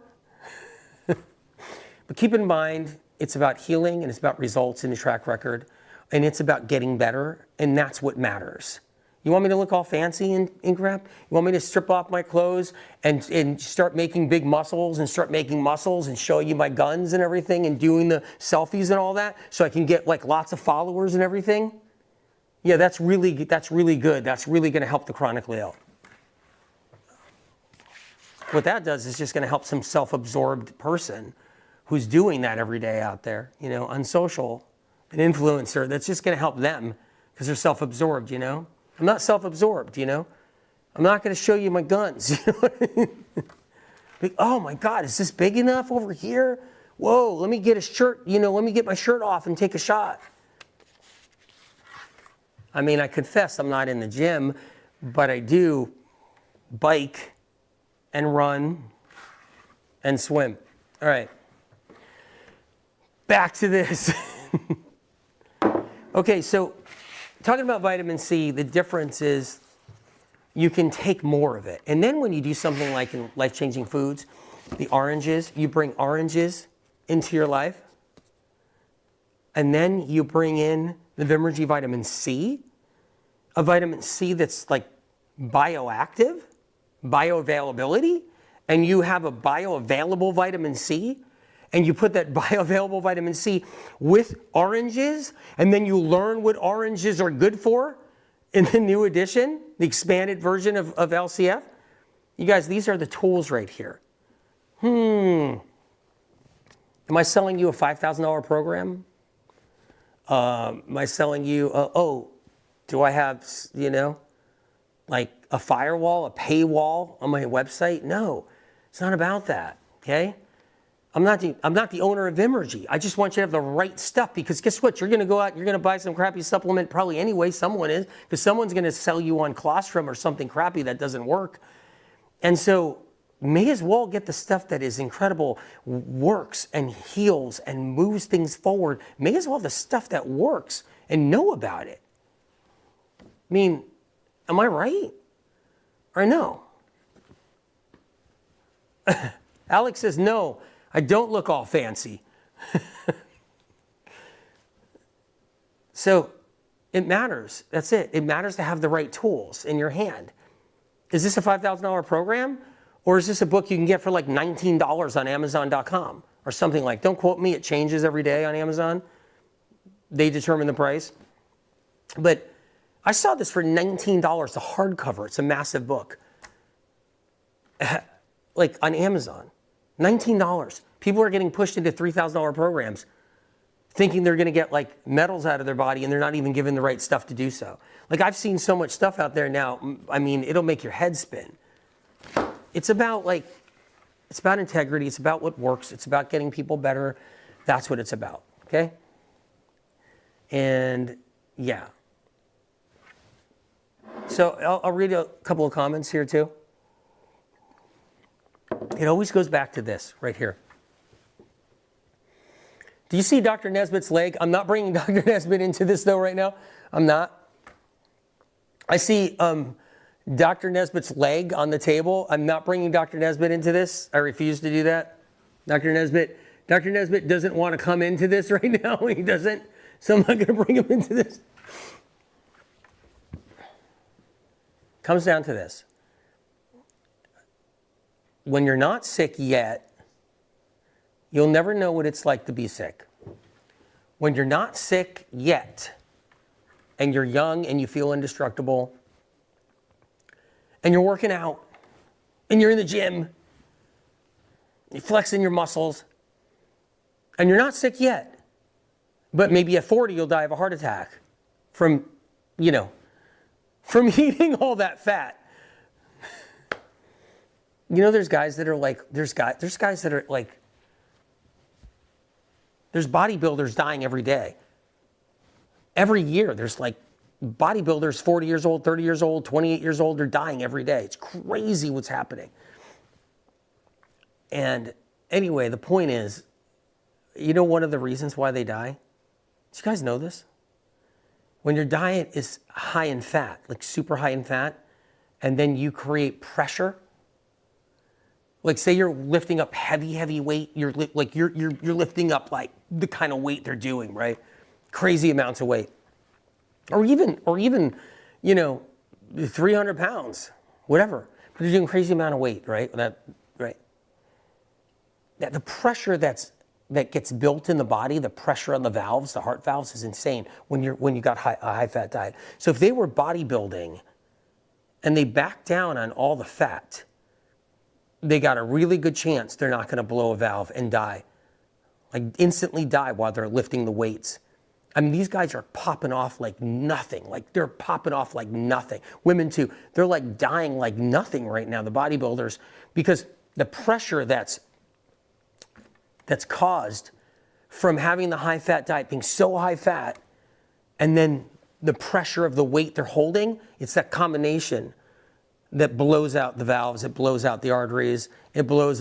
But keep in mind, it's about healing and it's about results in the track record. And it's about getting better, and that's what matters. You want me to look all fancy and crap? You want me to strip off my clothes and start making big muscles and start making muscles and show you my guns and everything and doing the selfies and all that so I can get like lots of followers and everything? Yeah, that's really good. That's really going to help the chronically ill. What that does is just going to help some self-absorbed person who's doing that every day out there, on social, an influencer, that's just going to help them because they're self-absorbed, I'm not self-absorbed, I'm not going to show you my guns. Like, oh my God, is this big enough over here? Whoa, let me get a shirt, let me get my shirt off and take a shot. I mean, I confess I'm not in the gym, but I do bike and run and swim. All right, back to this. Okay, so talking about vitamin C, the difference is you can take more of it. And then when you do something like in life-changing foods, the oranges, you bring oranges into your life. and then you bring in the Vimergy vitamin C, a vitamin C that's like bioactive, bioavailability, and you have a bioavailable vitamin C, and you put that bioavailable vitamin C with oranges, and then you learn what oranges are good for in the new edition, the expanded version of LCF. You guys, these are the tools right here. Am I selling you a $5,000 program? Am I selling you, do I have, like a firewall, a paywall on my website? No, it's not about that, okay? I'm not the owner of Vimergy. I just want you to have the right stuff, because guess what? You're going to go out, you're going to buy some crappy supplement probably anyway. Someone is, because someone's going to sell you on colostrum or something crappy that doesn't work. And so may as well get the stuff that is incredible, works and heals and moves things forward. May as well have the stuff that works and know about it. I mean, am I right? Or no? Alex says, no, I don't look all fancy. So it matters. That's it. It matters to have the right tools in your hand. Is this a $5,000 program? Or is this a book you can get for like $19 on Amazon.com or something like? Don't quote me. It changes every day on Amazon. They determine the price. But I saw this for $19, the hardcover. It's a massive book. Like on Amazon. $19. People are getting pushed into $3,000 programs thinking they're going to get like metals out of their body, and they're not even given the right stuff to do so. Like, I've seen so much stuff out there now. I mean, it'll make your head spin. It's about it's about integrity. It's about what works. It's about getting people better. That's what it's about. Okay. And yeah. So I'll read a couple of comments here too. It always goes back to this right here. Do you see Dr. Nesbitt's leg? I'm not bringing Dr. Nesbitt into this though right now. I'm not. I see Dr. Nesbitt's leg on the table. I'm not bringing Dr. Nesbitt into this. I refuse to do that. Dr. Nesbitt doesn't want to come into this right now. He doesn't. So I'm not going to bring him into this. Comes down to this. When you're not sick yet, you'll never know what it's like to be sick. When you're not sick yet, and you're young and you feel indestructible, and you're working out, and you're in the gym, you're flexing your muscles, and you're not sick yet, but maybe at 40 you'll die of a heart attack from eating all that fat. There's guys that are like, there's guys that are like, there's bodybuilders dying every day. Every year, there's like bodybuilders 40 years old, 30 years old, 28 years old, they're dying every day. It's crazy what's happening. And anyway, the point is, one of the reasons why they die? Do you guys know this? When your diet is high in fat, like super high in fat, and then you create pressure. Like, say you're lifting up heavy weight, you're lifting up like the kind of weight they're doing, right? Crazy amounts of weight. Or even 300 pounds, whatever. But they're doing crazy amount of weight, right? Right. That the pressure that gets built in the body, the pressure on the valves, the heart valves, is insane when you got a high fat diet. So if they were bodybuilding and they back down on all the fat, they got a really good chance they're not going to blow a valve and die. Like, instantly die while they're lifting the weights. I mean, these guys are popping off like nothing. Like, they're popping off like nothing. Women too. They're like dying like nothing right now, the bodybuilders, because the pressure that's caused from having the high fat diet, being so high fat, and then the pressure of the weight they're holding, it's that combination that blows out the valves, it blows out the arteries, it blows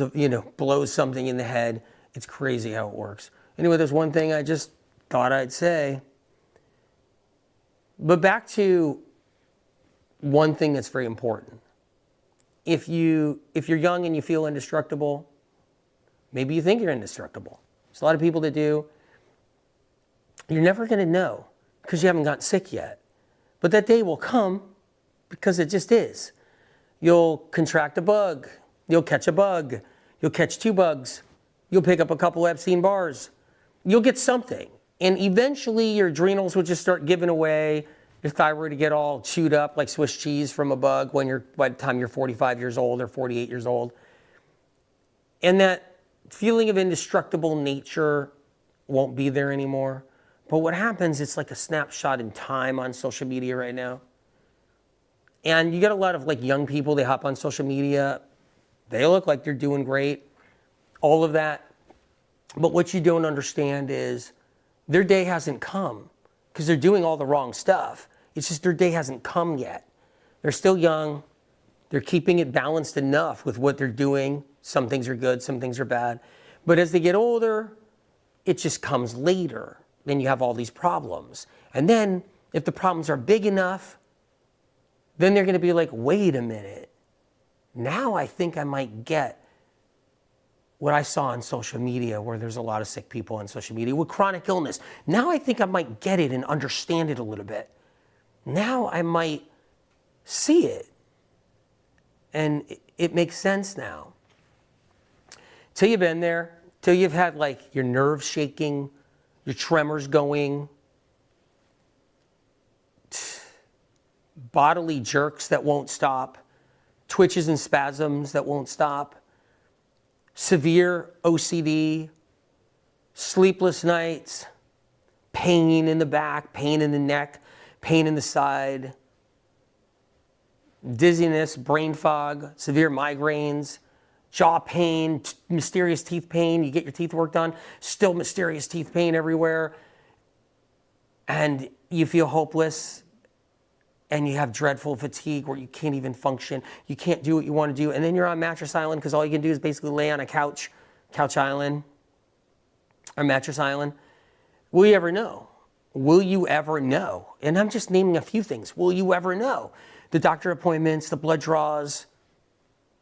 something in the head. It's crazy how it works. Anyway, there's one thing I just thought I'd say. But back to one thing that's very important. If you're young and you feel indestructible, maybe you think you're indestructible. There's a lot of people that do. You're never going to know because you haven't gotten sick yet. But that day will come because it just is. You'll contract a bug. You'll catch a bug. You'll catch 2 bugs. You'll pick up a couple Epstein bars. You'll get something. And eventually your adrenals will just start giving away. Your thyroid will get all chewed up like Swiss cheese from a bug by the time you're 45 years old or 48 years old. And that feeling of indestructible nature won't be there anymore. But what happens, it's like a snapshot in time on social media right now. And you get a lot of like young people, they hop on social media. They look like they're doing great. All of that. But what you don't understand is their day hasn't come because they're doing all the wrong stuff. It's just their day hasn't come yet. They're still young. They're keeping it balanced enough with what they're doing. Some things are good, some things are bad. But as they get older, it just comes later. Then you have all these problems. And then if the problems are big enough, then they're going to be like, wait a minute. Now I think I might get what I saw on social media, where there's a lot of sick people on social media with chronic illness. Now I think I might get it and understand it a little bit. Now I might see it. And it makes sense now. Till you've been there, till you've had like your nerves shaking, your tremors going, bodily jerks that won't stop, twitches and spasms that won't stop, severe OCD, sleepless nights, pain in the back, pain in the neck, pain in the side, dizziness, brain fog, severe migraines, jaw pain, mysterious teeth pain. You get your teeth worked on, still mysterious teeth pain everywhere. And you feel hopeless. And you have dreadful fatigue where you can't even function. You can't do what you want to do. And then you're on mattress island because all you can do is basically lay on a couch island, or mattress island. Will you ever know? Will you ever know? And I'm just naming a few things. Will you ever know? The doctor appointments, the blood draws,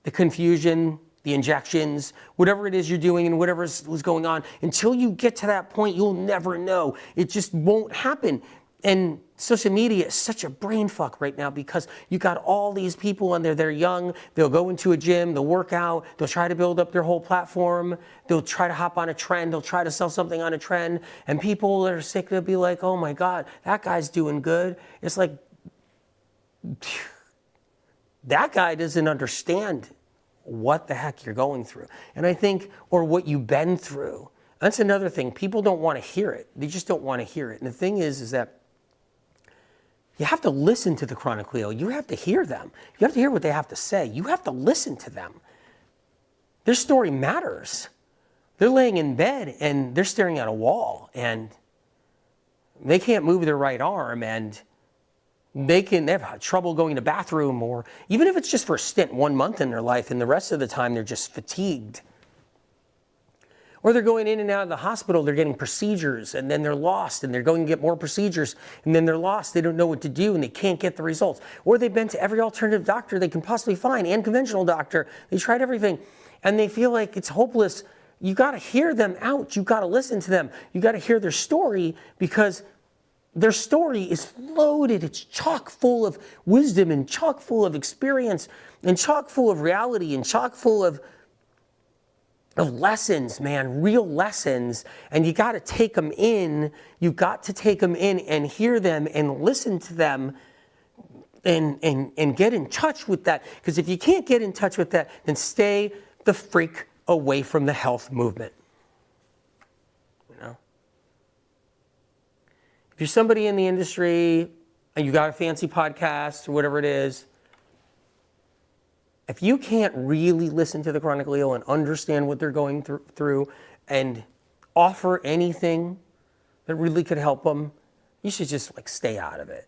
the confusion, the injections, whatever it is you're doing and whatever is going on. Until you get to that point, you'll never know. It just won't happen. And social media is such a brain fuck right now because you got all these people on there, they're young, they'll go into a gym, they'll work out, they'll try to build up their whole platform, they'll try to hop on a trend, they'll try to sell something on a trend, and people that are sick, they'll be like, oh my God, that guy's doing good. It's like, that guy doesn't understand what the heck you're going through. And I think, or what you've been through. That's another thing. People don't want to hear it. They just don't want to hear it. And the thing is that you have to listen to the chronically ill. You have to hear them. You have to hear what they have to say. You have to listen to them. Their story matters. They're laying in bed and they're staring at a wall and they can't move their right arm and they have trouble going to the bathroom, or even if it's just for a stint, 1 month in their life, and the rest of the time they're just fatigued. Or they're going in and out of the hospital, they're getting procedures, and then they're lost, and they're going to get more procedures, and then they're lost, they don't know what to do, and they can't get the results. Or they've been to every alternative doctor they can possibly find, and conventional doctor. They tried everything, and they feel like it's hopeless. You got to hear them out. You got to listen to them. You got to hear their story, because their story is loaded. It's chock full of wisdom and chock full of experience and chock full of reality and chock full of lessons, man, real lessons. And you got to take them in. You got to take them in and hear them and listen to them and get in touch with that. Because if you can't get in touch with that, then stay the freak away from the health movement. If you're somebody in the industry and you got a fancy podcast or whatever it is, if you can't really listen to the chronically ill and understand what they're going through and offer anything that really could help them, you should just like stay out of it.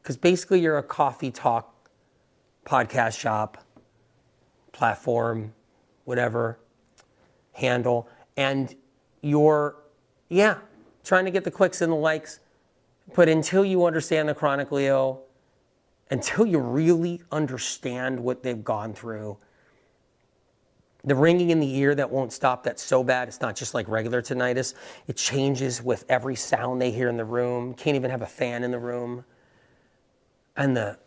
Because basically you're a coffee talk, podcast shop, platform, whatever, handle, and you're, trying to get the clicks and the likes. But until you understand the chronically ill, until you really understand what they've gone through, The ringing in the ear that won't stop, that's so bad. It's not just like regular tinnitus. It changes with every sound they hear in the room. Can't even have a fan in the room. And the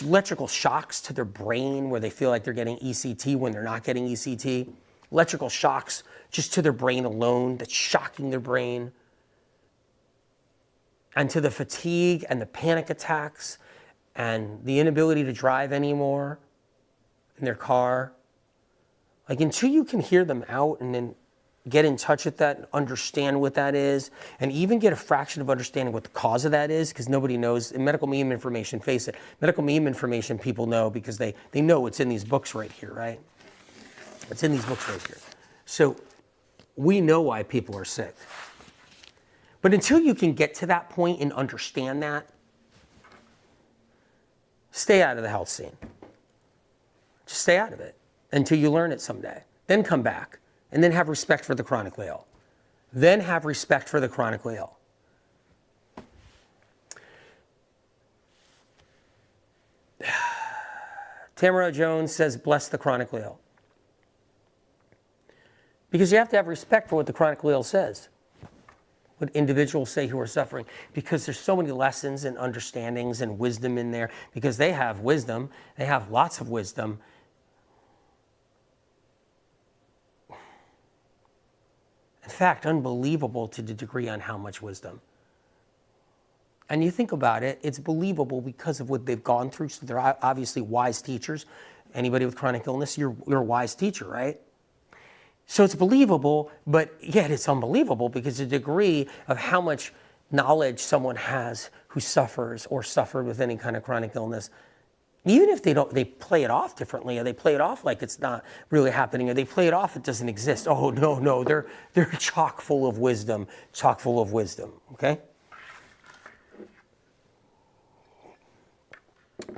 electrical shocks to their brain where they feel like they're getting ECT when they're not getting ECT. Electrical shocks just to their brain alone, that's shocking their brain. And to the fatigue and the panic attacks and the inability to drive anymore in their car. Like, until you can hear them out and then get in touch with that and understand what that is, and even get a fraction of understanding what the cause of that is, because nobody knows. In medical meme information, face it, medical meme information people know because they know it's in these books right here, right? It's in these books right here. So we know why people are sick. But until you can get to that point and understand that, stay out of the health scene. Just stay out of it until you learn it someday. Then come back. And then have respect for the chronically ill. Then have respect for the chronically ill. Tamara Jones says, bless the chronically ill. Because you have to have respect for what the chronically ill says. What individuals say who are suffering. Because there's so many lessons and understandings and wisdom in there. Because they have wisdom. They have lots of wisdom. In fact, unbelievable to the degree on how much wisdom. And you think about it, it's believable because of what they've gone through. So they're obviously wise teachers. Anybody with chronic illness, you're a wise teacher, right? So it's believable, but yet it's unbelievable because the degree of how much knowledge someone has who suffers or suffered with any kind of chronic illness, even if they play it off differently, or they play it off like it's not really happening, or they play it off it doesn't exist. Oh, no, they're chock full of wisdom, okay?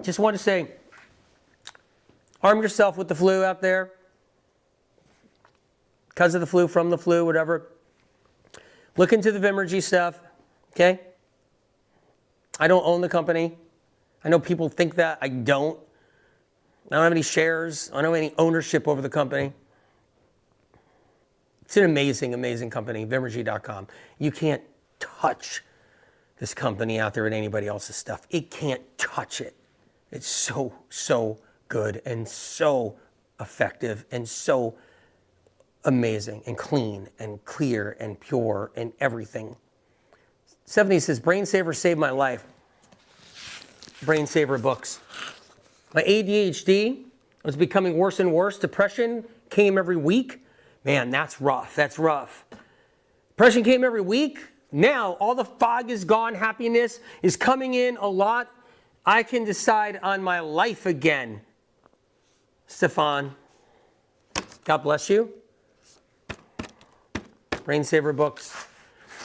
Just want to say, arm yourself with the flu out there. Because of the flu, from the flu, whatever. Look into the Vimergy stuff, okay? I don't own the company. I know people think that. I don't. I don't have any shares. I don't have any ownership over the company. It's an amazing, amazing company, Vimergy.com. You can't touch this company out there and anybody else's stuff. It can't touch it. It's so, so good and so effective and so amazing and clean and clear and pure and everything. 70 says, Brain Saver saved my life. Brain Saver books. My ADHD was becoming worse and worse. Depression came every week. Man, that's rough. That's rough. Depression came every week. Now all the fog is gone. Happiness is coming in a lot. I can decide on my life again. Stefan, God bless you. Brain Saver books.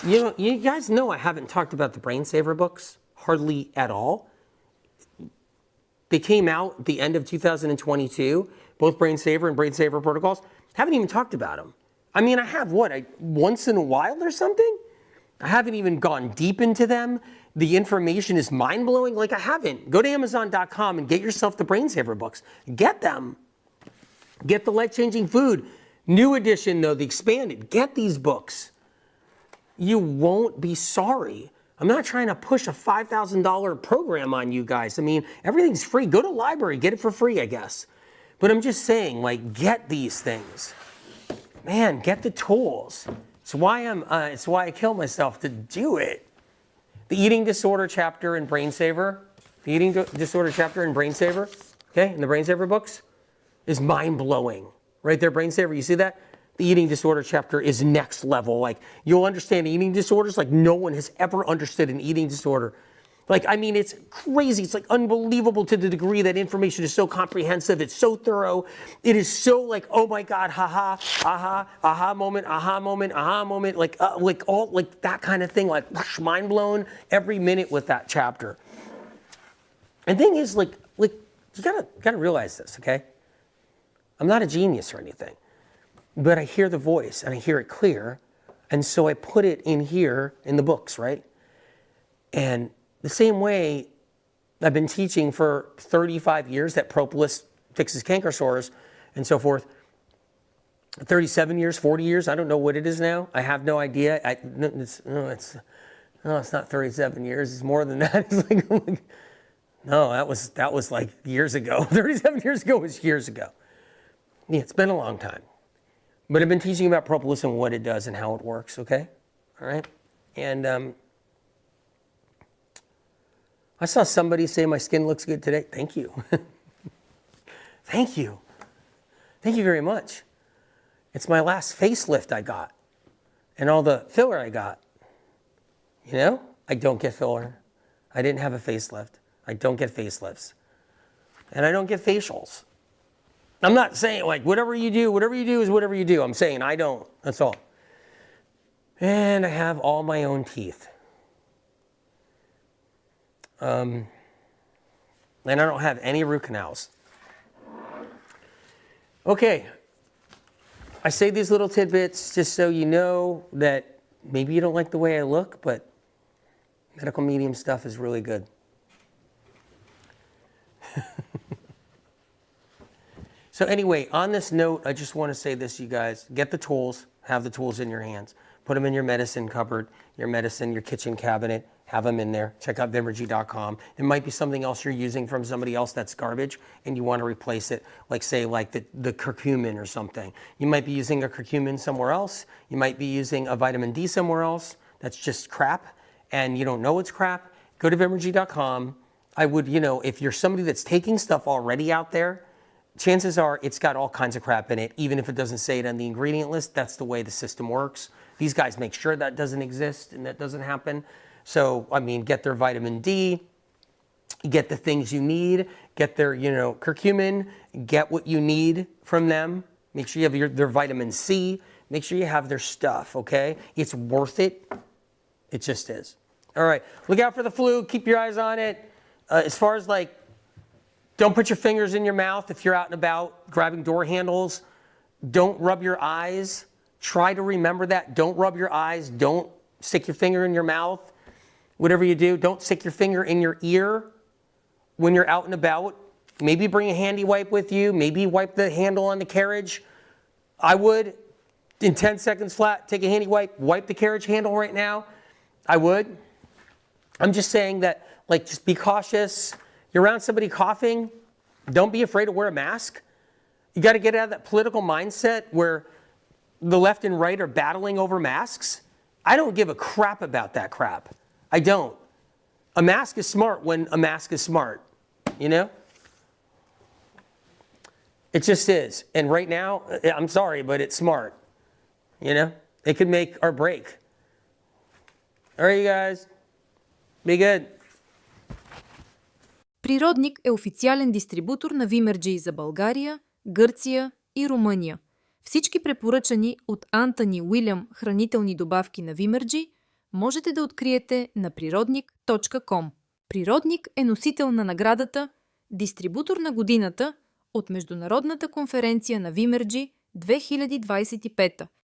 You guys know I haven't talked about the Brain Saver books hardly at all. They came out at the end of 2022, both Brain Saver and Brain Saver protocols. Haven't even talked about them. I mean, I have once in a while or something? I haven't even gone deep into them. The information is mind-blowing. Like, I haven't. Go to Amazon.com and get yourself the Brain Saver books. Get them. Get the Life-Changing Food. New edition, though, the expanded. Get these books. You won't be sorry. I'm not trying to push a $5,000 program on you guys. I mean, everything's free. Go to the library. Get it for free, I guess. But I'm just saying, like, get these things. Man, get the tools. It's why I kill myself to do it. The eating disorder chapter in Brain Saver, okay, in the Brain Saver books, is mind-blowing. Right there, Brain Saver, you see that? The eating disorder chapter is next level. Like, you'll understand eating disorders like no one has ever understood an eating disorder. Like, I mean, it's crazy. It's like unbelievable to the degree that information is so comprehensive. It's so thorough. It is so like, oh my God, haha, aha moment, like all like that kind of thing, like whoosh, mind blown every minute with that chapter. And the thing is, like you gotta realize this, okay? I'm not a genius or anything, but I hear the voice and I hear it clear, and so I put it in here in the books, right? And the same way I've been teaching for 35 years that propolis fixes canker sores, and so forth. 37 years, 40 years, I don't know what it is now. I have no idea. It's not 37 years. It's more than that. It's like, no, that was like years ago. 37 years ago was years ago. Yeah, it's been a long time. But I've been teaching about propolis and what it does and how it works, okay? All right? And I saw somebody say my skin looks good today. Thank you. Thank you. Thank you very much. It's my last facelift I got and all the filler I got. You know, I don't get filler. I didn't have a facelift. I don't get facelifts. And I don't get facials. I'm not saying like whatever you do is whatever you do. I'm saying I don't. That's all. And I have all my own teeth. And I don't have any root canals. Okay. I say these little tidbits just so you know that maybe you don't like the way I look, but medical medium stuff is really good. So anyway, on this note, I just want to say this, you guys. Get the tools. Have the tools in your hands. Put them in your medicine cupboard, your kitchen cabinet. Have them in there. Check out vimergy.com. It might be something else you're using from somebody else that's garbage and you want to replace it, like say like the curcumin or something. You might be using a curcumin somewhere else. You might be using a vitamin D somewhere else that's just crap and you don't know it's crap. Go to vimergy.com. I would, if you're somebody that's taking stuff already out there, chances are it's got all kinds of crap in it. Even if it doesn't say it on the ingredient list, that's the way the system works. These guys make sure that doesn't exist and that doesn't happen. So, get their vitamin D, get the things you need, get their, curcumin, get what you need from them. Make sure you have their vitamin C. Make sure you have their stuff, okay? It's worth it. It just is. All right, look out for the flu. Keep your eyes on it. As far as don't put your fingers in your mouth if you're out and about grabbing door handles. Don't rub your eyes. Try to remember that. Don't rub your eyes. Don't stick your finger in your mouth. Whatever you do, don't stick your finger in your ear when you're out and about. Maybe bring a handy wipe with you. Maybe wipe the handle on the carriage. I would, in 10 seconds flat, take a handy wipe the carriage handle right now. I would. I'm just saying that, just be cautious. You're around somebody coughing. Don't be afraid to wear a mask. You got to get out of that political mindset where the left and right are battling over masks. I don't give a crap about that crap. I don't. A mask is smart when a mask is smart, It just is. And right now, I'm sorry, but it's smart. It could make or break. All right, you guys. Be good. Природник е официален дистрибутор на Vimergy за България, Гърция и Румъния. Всички препоръчани от Антъни Уилям хранителни добавки на Vimergy можете да откриете на природник.com. Природник е носител на наградата Дистрибутор на годината от Международната конференция на Vimergy 2025